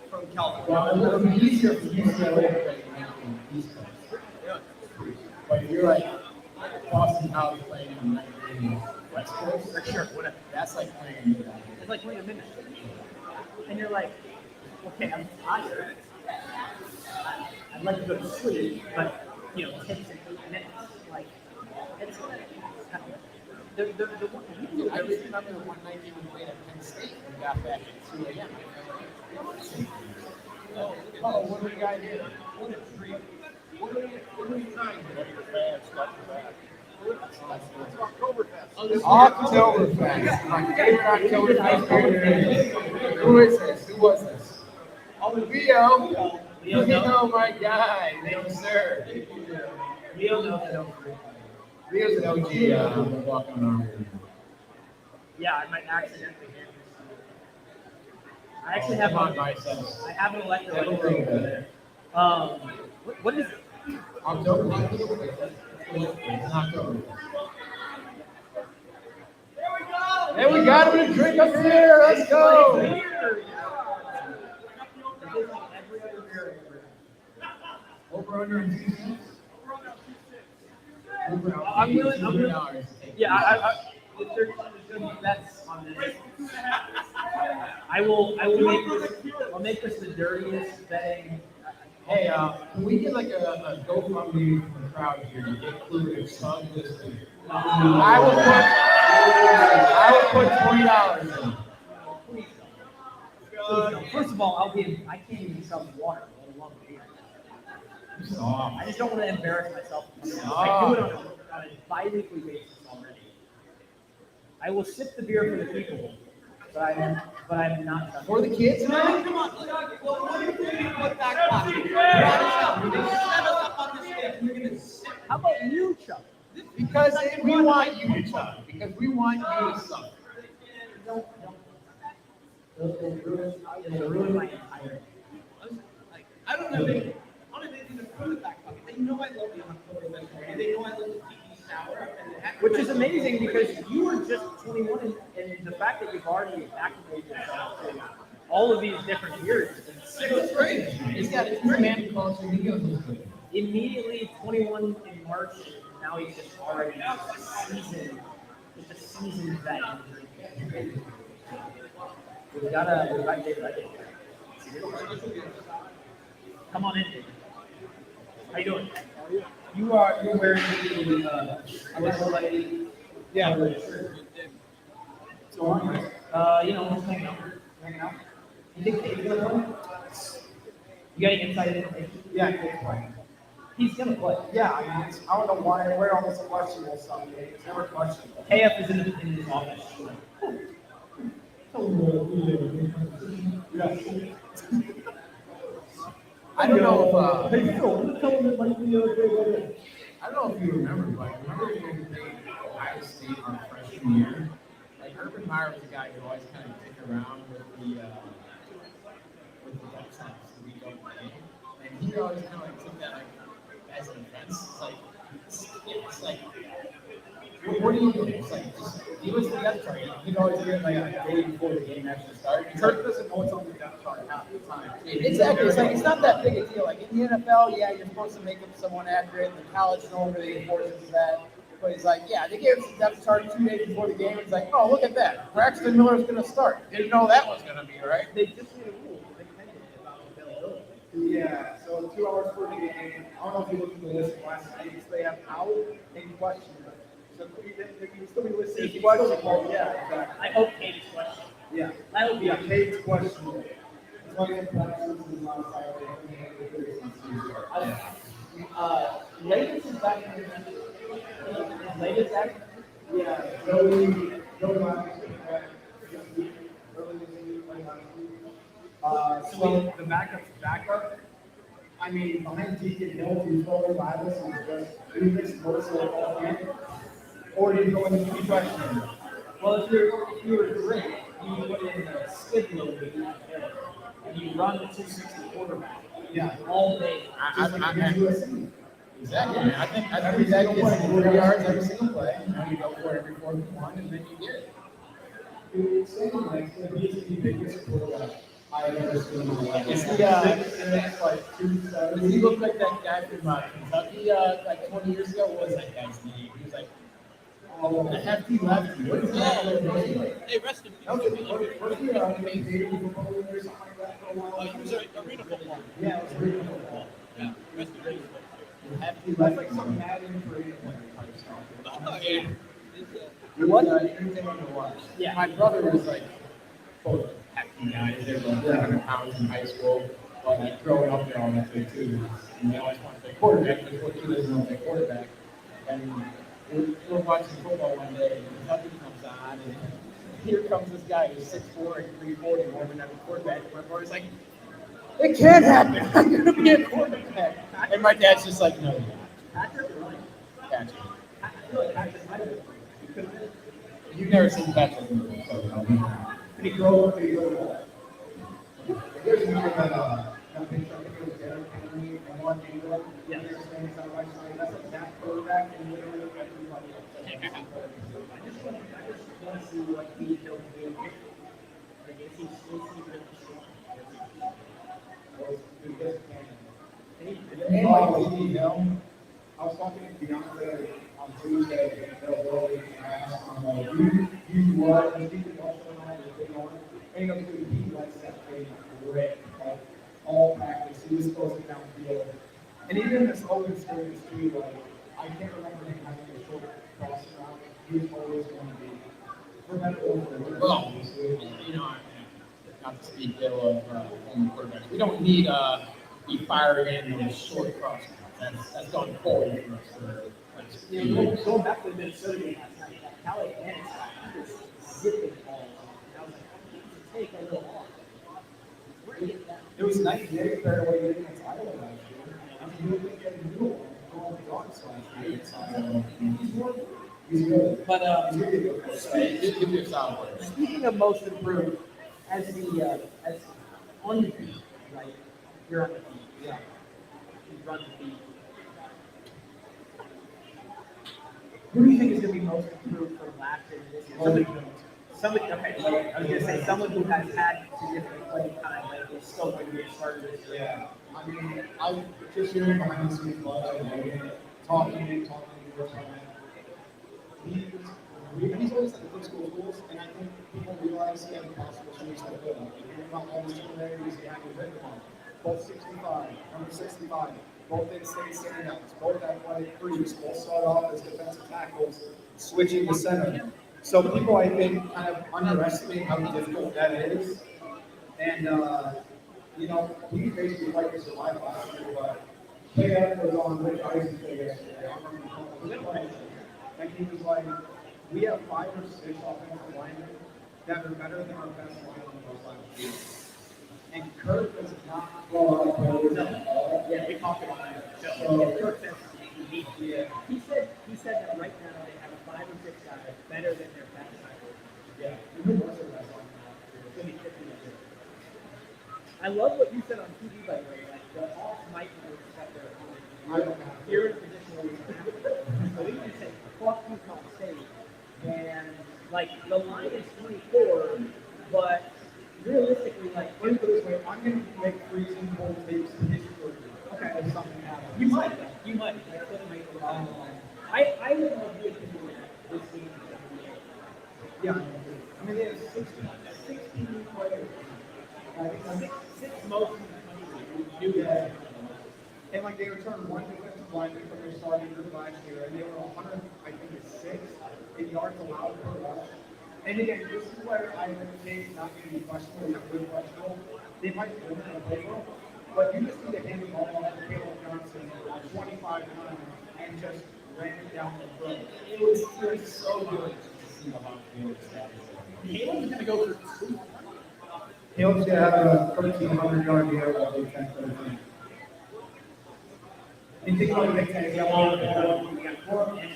from California. Well, it would be easier for UCLA to play in the East Coast. But if you're like Boston College playing in the night game in West Coast, For sure, whatever. that's like playing. It's like playing a midnight. And you're like, okay, I'm tired. I'd like to go to sleep, but you know, 10 to 8 minutes. Like, it's the one. I just remember the one night game we played at Penn State and got back at 2 a.m. Oh, what do we got here? What are we trying to do? Oktoberfest. My favorite Oktoberfest beer. Who is this? Who was this? Oh, Leo. Leo, my guy. Leo, sir. Leo's an OG Walkon army. Yeah, I might accidentally hand this. I actually have on one. biceps. I have an electric. What is it? Oktoberfest. It's October. There we got him a drink up here. Let's go. Over under and 2 cents. I'm willing. Yeah, if there's gonna be bets on this, I will make this. I'll make this the dirtiest betting. Hey, can we get like a GoFundMe from the crowd here to get Clue to sub this thing? I would put $20 in. Please don't. First of all, I can't even sell water, let alone beer. I just don't want to embarrass myself. I do it on a bi-weekly basis already. I will sip the beer for the people, but I'm not. For the kids, man? Come on, what do you think you put back pocket? You brought us up. They set us up on this stage. We're going to sit. How about you, Chuck? Because we want you to chug. Because we want you to suffer. Don't. It'll ruin my entire. I don't know. They didn't put it back pocket. They know I love the Oktoberfest party. They know I love the tiki sour. Which is amazing because you were just 21, and the fact that you've already acclimated yourself to all of these different beers. It's great. He's got his man culture. He goes good. Immediately 21 in March, and now he's just already seasoned. It's a seasoned vet in drinking. We got David. Come on in, David. How you doing? You're wearing the electrolyte. Yeah. So, just hanging out. You think Dave's gonna play? You got any insight information? Yeah, good play. He's gonna play. Yeah, I mean, I don't know why, where all this questionable stuff is. It's never questionable. KF is in his office. I don't know if Hey, Phil, tell him that might be okay. I don't know if you remember, but remember when we played Ohio State our freshman year? Like Urban Meyer was a guy who always kind of dick around with the Ducks on the week of the game, and he always kind of like took that like as an offense. It's like, what are you doing? It's like just give us the depth chart. He'd always get like a day before the game actually started. Kirk doesn't know what's on the depth chart half the time. Exactly. It's like it's not that big a deal. Like in the NFL, yeah, you're supposed to make them someone accurate. In college, no one really enforces that. But he's like, yeah, they gave us the depth chart 2 days before the game. It's like, oh, look at that. Braxton Miller's going to start. Didn't know that was going to be, right? They just made a rule independent about availability. Yeah, so 2 hours for the game. I don't know if you looked at the list of last night. They have out and question. So you can still be listening to question. Yeah, exactly. I hope Katie's question. Yeah. I hope Yeah, you. Kate's question. As long as questions is not silent. Latest is back in latest back. Yeah, Joey last week, early this week, late last week. So the backup. I mean, behind Deacon Hill, who's totally lifeless and just doing this most of the whole game. Or do you go into the freshman? Well, if you're great, you put in a skid load and you run the 260 quarterback Yeah. all day. Exactly. I think that gets 40 yards every single play, and you go for it every fourth and one, and then you get it. Dude, saying like he's the biggest quarterback I've ever seen in my life. Is he, does he look like that guy from Kentucky like 20 years ago? What was that guy's name? He was like, oh, the hefty lefty. What is that? Hey, rest in peace. Was he Canadian football league or something like that for a while? He was arena football. Yeah, it was really football. Yeah, rest in peace. Hefty That's lefty. like some Madden creative type stuff. Oh, yeah. It was entertaining to watch. Yeah. My brother was like, both hefty guys. They were like 300 pounds in high school. But like growing up there on that thing too, and they always want to play quarterback. Because what kid doesn't want to play quarterback? And we're watching football one day, and Kentucky comes on, and here comes this guy who's 6'4" and 340, warming up a quarterback. My brother's like, it can't happen. I'm going to be a quarterback. And my dad's just like, no, you're not. Patrick. You've never seen Patrick move, so you know. Did he grow up? Did he grow up? There's a video that picture, I think it was Derek Henry and Mark Ingram. Yeah. They're standing side by side. That's like that quarterback and literally everybody else. I just want to see what he'll do. Like, is he really strong? I was talking to Bianca on Tuesday, and I asked him, like, you what? And he did also know the big one. And he goes, dude, he likes that play great. Like, all practice, he was supposed to downfield. And even in this open experience, too, like, I can't remember him having a short crossing route. He was always going to be for better or for worse. Well, you know, not to speak ill of former quarterbacks, we don't need be firing in those short crosses. That's gone forward for us. Going back to the Minnesota game last night, that Calais Vance, he was zipping balls. And I was like, take a little off. Where did you get that? It was nice to get fair away against Iowa last year. I mean, you would think that he knew all the dogs last year. He's good. But Give me a solid word. speaking of most improved, as on the beat, right? You're on the beat. Yeah. You run the beat. Who do you think is going to be most improved from last year to this year? Somebody, okay, I was going to say someone who has had significant playing time, but is still going to be a starter this year. Yeah. I mean, I just hearing behind the scenes, talking to he's always at the physical tools, and I think people realize he has possible shoes to build. If you're not all the similarities he had with Walkon, both 65, number 65, both in-state standouts, both athletic freaks, both start off as defensive tackles, switching to center. So people, I think, kind of underestimate how difficult that is. And, you know, we basically like to survive last year, but KF was on Rich Eisenberg yesterday. I remember him. And he was like, we have 5 or 6 offensive linemen that are better than our best linemen last year. And Kirk does not throw out players at all. Yeah, we talked about that. So, Kirk says he said that right now they have 5 or 6 guys better than their best linemen. yeah, who was their best lineman last year? It's going to be 50 this year. I love what you said on TV, by the way. Like, the Hawks might know that they're I don't know. you're in a position where you so we can say, fuck Utah State. And, like, the line is 24, but realistically, like, Let me put it this way, I'm going to make freezing cold takes this year. Okay. If something happens. you might. That's what it might be. I would love you to do this game. Yeah. I mean, they have 60 new players. I think Six most in the country who do Yeah. that. And like they returned one defensive lineman from their starting group last year, and they were 100, I think it's 6 in yards allowed per rush. And again, this is where I think not going to be questionable, not good questionable. They might win in a playbook, but you just need to hand the ball off to Caleb Johnson 25 times and just ran it down the throat. It was so good to see the Hawks field status. Caleb's going to go for 2. Caleb's going to have a 1,300-yard year while they 10-13. And think about the Big Ten, you got one,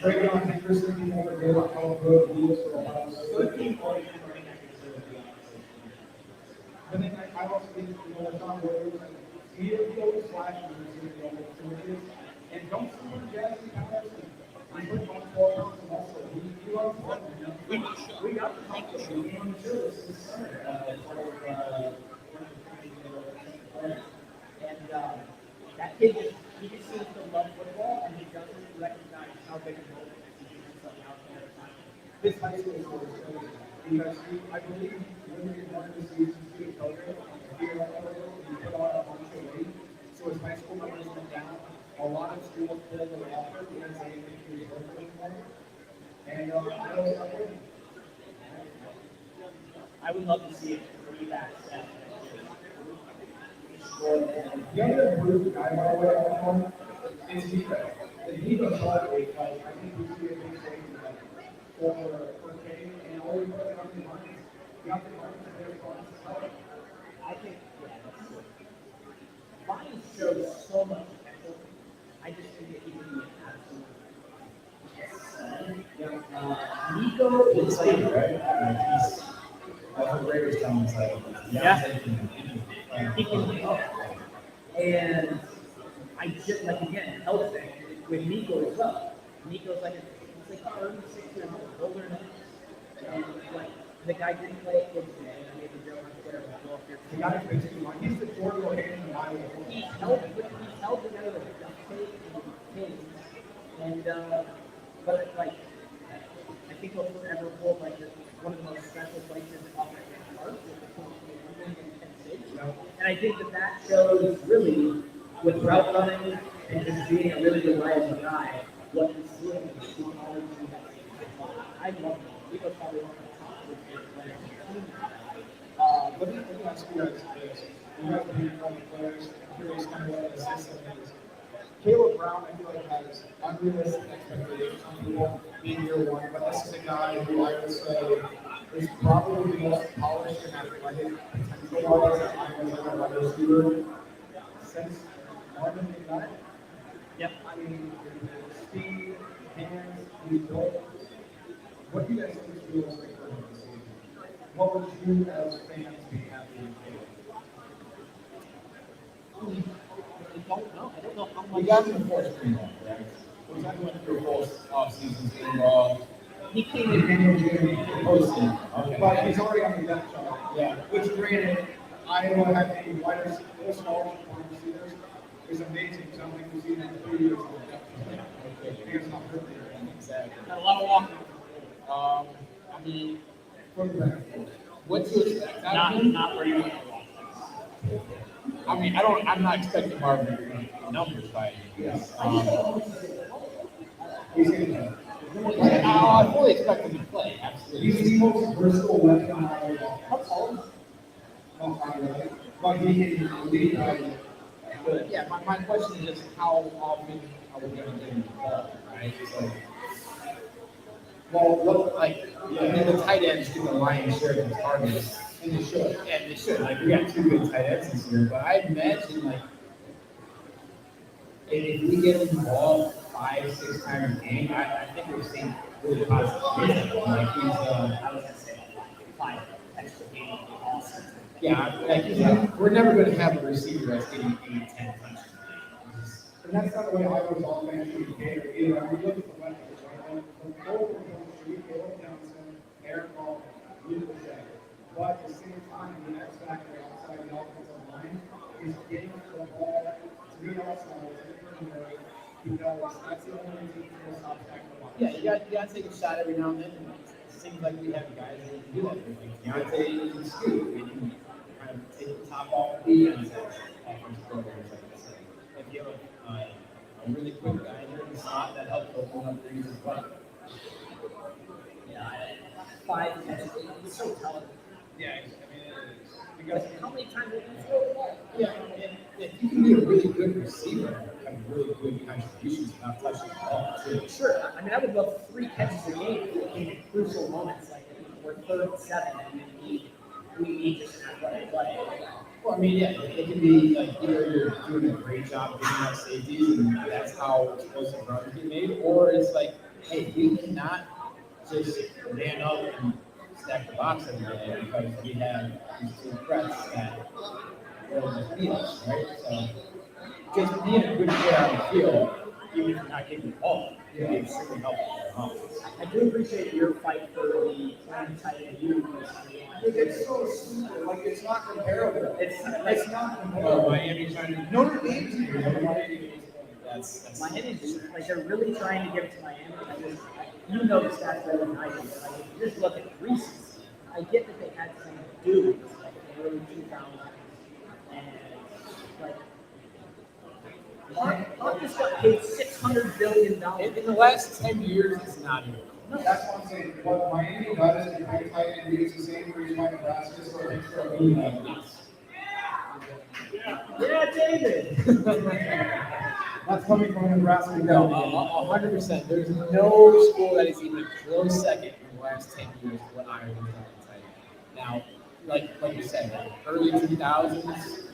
Drake on Henderson, people are good, all good, deals for Ohio State. 13 points running back is going to be honest. But then I also think, it's not worth it. He always flashes when he's going to be opportunities. And don't see him Jackson Patterson. He put on 12 pounds of muscle. He loves fun. We got the competition. We want to show this is center. And that kid he just seems to love football, and he doesn't recognize how big a moment he gives himself out there. This high school is crazy because I believe when you're one of the seasons to the coach, if you're a coach, you put on a bunch of weight. So as high school numbers went down, a lot of schools pulled their offer because they didn't think he was worth anymore. And I would love to see it bring back that. the other group guy, by the way, is Nico. The Nico probably, I think we see a big thing for Kane and all we put on the lines. You have to learn to their response. I think, Lions shows so much potential. I just think that he can be an absolute. Nico is like, right? He's that's what Raiders tell him inside. Yeah. He can go. And I just, like, again, health thing with Nico as well. Nico's like, he's like 36 years old, older than us. And like, the guy didn't play kids today. I made the joke on Twitter. The guy makes it like he's the Jordan O'Hagan in Iowa. He's held together with duct tape and pins. And, but like, I think he'll forever hold like one of the most special places in offensive heart with the Penn State. And I think that shows really with route running and just being a really reliable guy, what he's doing in the college. I love him. He was probably one of the top players on the team. Let me ask you guys this. You guys are being funny players. I'm curious kind of what the system is. Caleb Brown, I feel like, has unrealistic expectations on people being year one, but this is a guy who I would say is probably the most polished and athletic potential-wise that I was ever wide receiver since Marvin McKnight. Yep. I mean, speed, hands, he's built. What do you guys think is realistic for him this season? What would you as fans be happy with? I don't know. I don't know how much. We got him in fourth screen, right? We're talking about the both off-seasons getting involved. He came in. Posting. Okay. But he's already on the depth chart. Yeah. Which, granted, Iowa had a wide receiver, scholarship wide receivers. It was amazing. So I don't think we've seen that in 3 years on the depth chart. Okay. He's not hurt there. Exactly. Got a lot of walking. I mean, Quarterback. what to expect? Not where you want to walk. I mean, I'm not expecting Marvin to be numbers by any means. He's going I fully expect him to play, absolutely. He's the most versatile weapon on Iowa. How tall is he? But he can lead. But yeah, my question is just how often are we going to get him involved, right? So, well, look, like, I mean, the tight ends get the lion's share of the targets. And they should. And they should. Like, we got 2 good tight ends this year, but I imagine, like, if we get him involved 5-6 times a game, I think we're seeing really positive things. Like, he's, I was going to say 5 extra games would be awesome. yeah, like, we're never going to have a receiver that's getting 8-10 touches. And that's not the way Iowa's offense should be catered either. I mean, look at the weapons, right? The goal for Street, Caleb Johnson, Eric Ball, Luke Shea. But at the same time, the X factor outside the offensive line is getting the ball to be outside because that's the only team that will stop tackling the line. Yeah, you got to take a shot every now and then. And it seems like we have guys that can do that. Like Deontay and Scoot, they can kind of take the top off the defense offense programs, like I said. If you have a really quick guy here in the slot, that helps open up things as well. Yeah, 5 catches. It's so talented. Yeah, I mean, it is. Because how many times did you throw the ball? Yeah, and if you can be a really good receiver and have really good contributions without touching the ball, too. Sure. I mean, I would love 3 catches a game in crucial moments, like we're 3rd and 7, and we need just an athletic play. Well, mean, yeah, it can be like either you're doing a great job giving out safeties, and that's how explosive runs get made, or it's like, hey, we cannot just man up and stack the box every day because we have these two threats that will just beat us, right? So just being a good player on the field, even if you're not getting the ball, can be extremely helpful for the offense. I do appreciate your fight for the playing tight end. You, It's so stupid. Like it's not comparable. it's not Oh, comparable. Miami trying to Notre Dame's here. that's Miami is like they're really trying to give it to Miami. You know the stats better than I do. But like, if you just look at recency, I get that they had some dudes like in the early 2000s, and like Mark just got paid $600 billion. in the last 10 years, it's not even. That's what I'm saying. What Miami does is they tight end is the same reason why Nebraska is so extra elite. Yeah, David. That's coming from Nebraska. No, 100%. There's no school that is even a close second in the last 10 years to what Iowa's done in tight end. Now, like you said, early 2000s,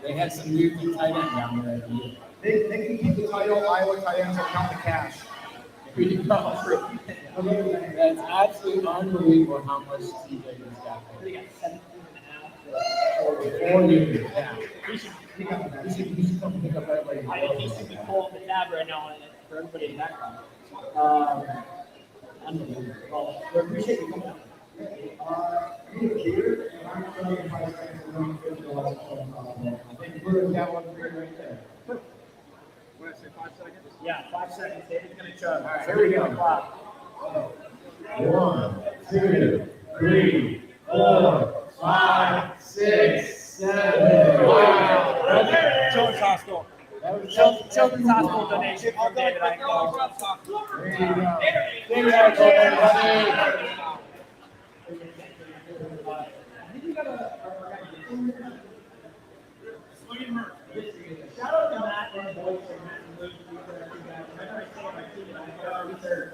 they had some weird tight end down there every year. They can keep the title. Iowa tight ends will count the cash. There you go. That's absolutely unbelievable how much TJ has got there. They got 17 and 4 years. Yeah. He should He should come pick up everybody. he should be pulling the tab right now for everybody in the background. Unbelievable. Well, we appreciate you coming out. Need a beer, and I'm going to 5 seconds and then finish the last one. I think we've got one for you right there. What, say 5 seconds? Yeah, 5 seconds. David's gonna chug. All right, here we go. 1, 2, 3, 4, 5, 6, 7. Wow. Children's Hospital. Children's Hospital donation from David. I know. There you go. There you go, everybody. Shout out to Matt and Boyd for Matt and Luke. Remember I said my team and I got research.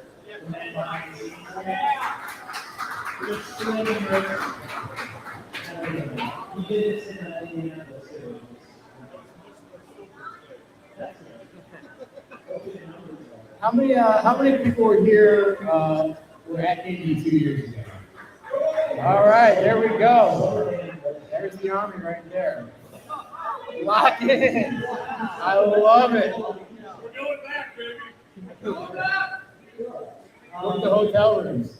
We did this in Indianapolis too. How many people were here? Were at Indy 2 years ago? All right, there we go. There's the Army right there. Lock in. I love it. We're going back, baby. Look at the hotel rooms.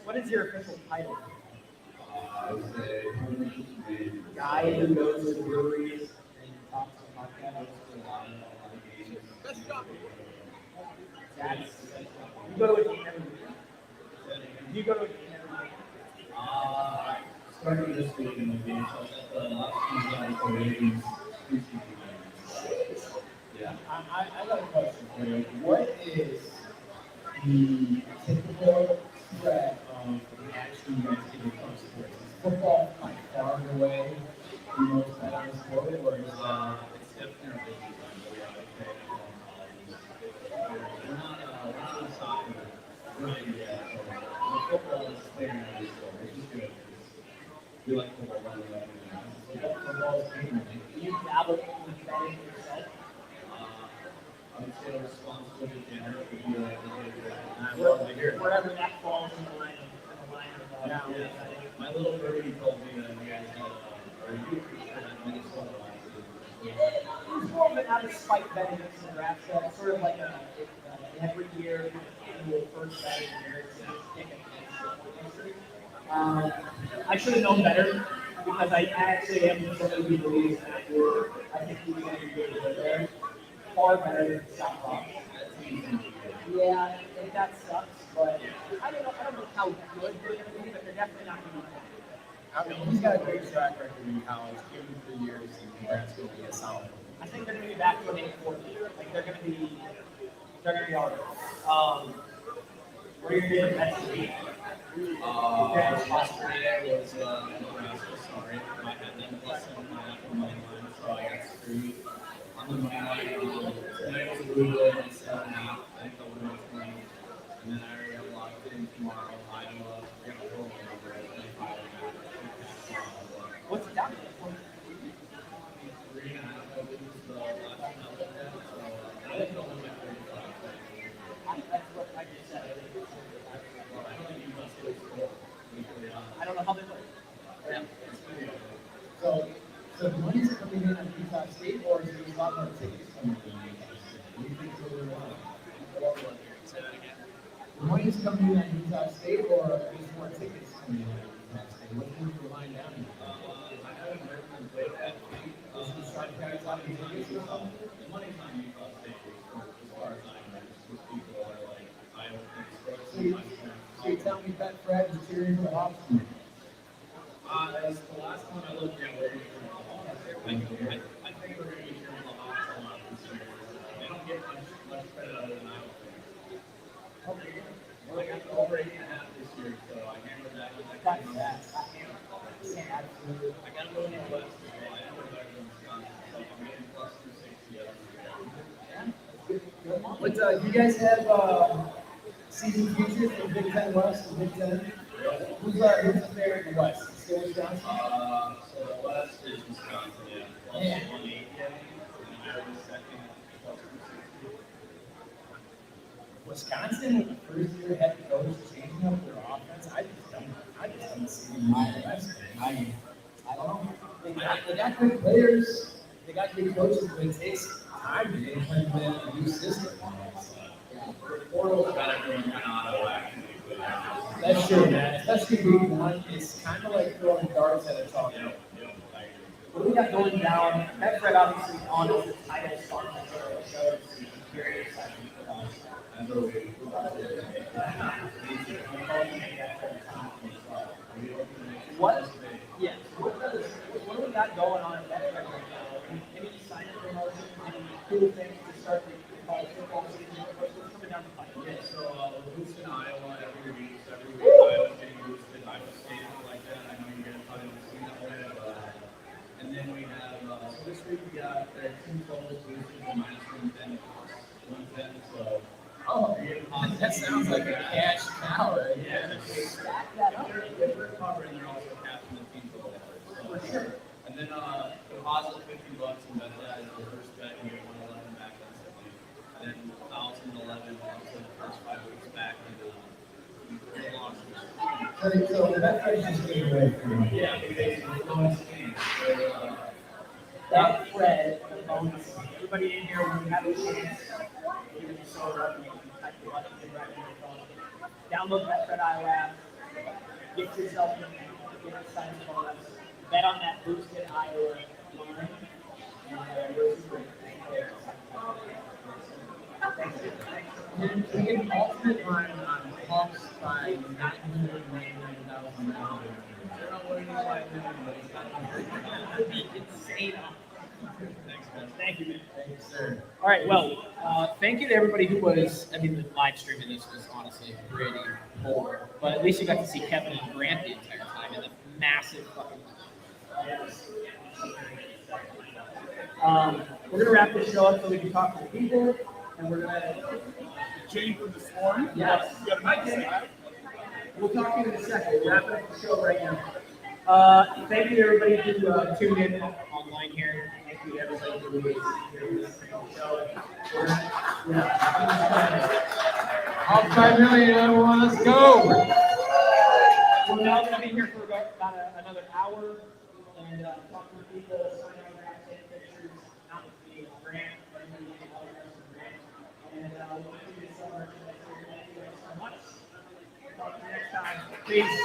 What is your official title? Guy who goes to breweries and talks about podcasts. You go to a game every week. You go to a game every week. Starting this week in the game, yeah. I got a question for you. What is the typical threat of actually guys getting close to it? Is football by far and away the most better sport, or is it's definitely we're not in soccer. We're not into that. Football is playing out of the sport, which is good. We like football running up and down. Football is game. Do you dabble in betting yourself? I would say a responsible beginner would be like, I love to hear it. Wherever that falls in the line of My little birdie told me that you guys had a youth creature at Minnesota last year. It's more of an out of spite betting than Nebraska. It's sort of like a every year annual first betting year. I should have known better because I actually am somebody who believes that I think he's going to be good there. Far better than softball. Yeah, I think that sucks, but I don't know how good they're going to be, but they're definitely not going to be. I mean, he's got a great track record in college, given 3 years, and Nebraska will be a solid. I think they're going to be back to an 8-4 year. Like they're going to be all right. What are your favorite bets to be? Last year was Nebraska, so right? I had them plus some money line, so I got screwed on the money line. Tonight was a blue goal on 70. I think I'll win on 20. And then I already have locked in tomorrow. Iowa, we're going to roll over at 25. What's it down to? 3.5, I lose the last one I looked at, so I think I'll win by 35. That's what I just said. Well, I don't think you must go score. I don't know how they work. Yeah. So the money's coming in on Utah State, or is there a lot more tickets coming in on Utah State? What do you think is going on? Say that again. The money's coming in on Utah State, or there's more tickets coming in on Utah State? What do you think you're lying down here? I haven't heard them play that week. Is the shark guys out of the tickets or something? The money's on Utah State, as far as I know. Most people are like, Iowa thinks So you tell me that Fred is cheering for the Hawks team. As the last one I looked at, we're going to I think we're going to be cheering the Hawks a lot this year. They don't get much credit other than Iowa fans. Okay. Well, I got over 8.5 this year, so I hammered that one. I got a little more West as well. I hammered better than Wisconsin, so I'm getting plus 260 every year. But you guys have season futures for Big Ten West and Big Ten. Who's the favorite in the West? Still Wisconsin? So the West is Wisconsin, yeah. Plus Yeah. 180, and Iowa's second, plus 260. Wisconsin with the first year head coach changing up their offense. I just don't see them in the West. I don't know. They got good players. They got good coaches, but it takes time to implement a new system. Portal's got everyone kind of out of whack. That's true, man. Especially week one, it's kind of like throwing darts at a chalk. I agree. What do we got going down? That Fred obviously on the title sponsor, so it's very exciting for us. And so What? Yes. What do we got going on at that Fred right now? Any sign of promotion? Any cool things to start the college football season? What's coming down the pipe? yeah, so we're boosting Iowa every week. Iowa's getting boosted. Iowa State is like that. I know you guys probably haven't seen that way, but and then we have so this week we got their two totals boosted to minus 110, 110. So Oh, that sounds like a cash cow right yeah, there. Stack that up. if we're covering, they're also captain the team total. So, and then deposit $50 and bet that is the first bet. You get 111 back instantly. And then 1,011 for the first 5 weeks back. And your losses. So the best way is just getting away from me. Yeah, we basically bonus games. That Fred, the bonus. Everybody in here, when you have a chance, give it a soda. You can type the button right on your phone. Download that Fred Iowa app. Get yourself in, get a sign bonus. Bet on that boosted Iowa line. We get an alternate line on Hawks by $999,000. It'd be insane. Thanks, guys. Thank you, man. Thank you, sir. All right, well, thank you to everybody who was, I mean, the live streaming this was honestly pretty boring, but at least you got to see Kevin and Grant the entire time in the massive fucking. We're gonna wrap this show up so we can talk to the people, and we're gonna. Jane from the Swarm. Yes. You got a mic to say hi. We'll talk to you in a second. We're wrapping up the show right now. Thank you to everybody who tuned in online here. Thank you to everybody who was here with us on the show. Hawks by $1 million, everyone, let's go. We're now going to be here for about another hour and talk to people, sign autographs, take pictures, not with me, Grant, everybody get autographs from Grant. And we'll continue to sell merchandise here. Thank you guys so much. Talk to you next time. Peace.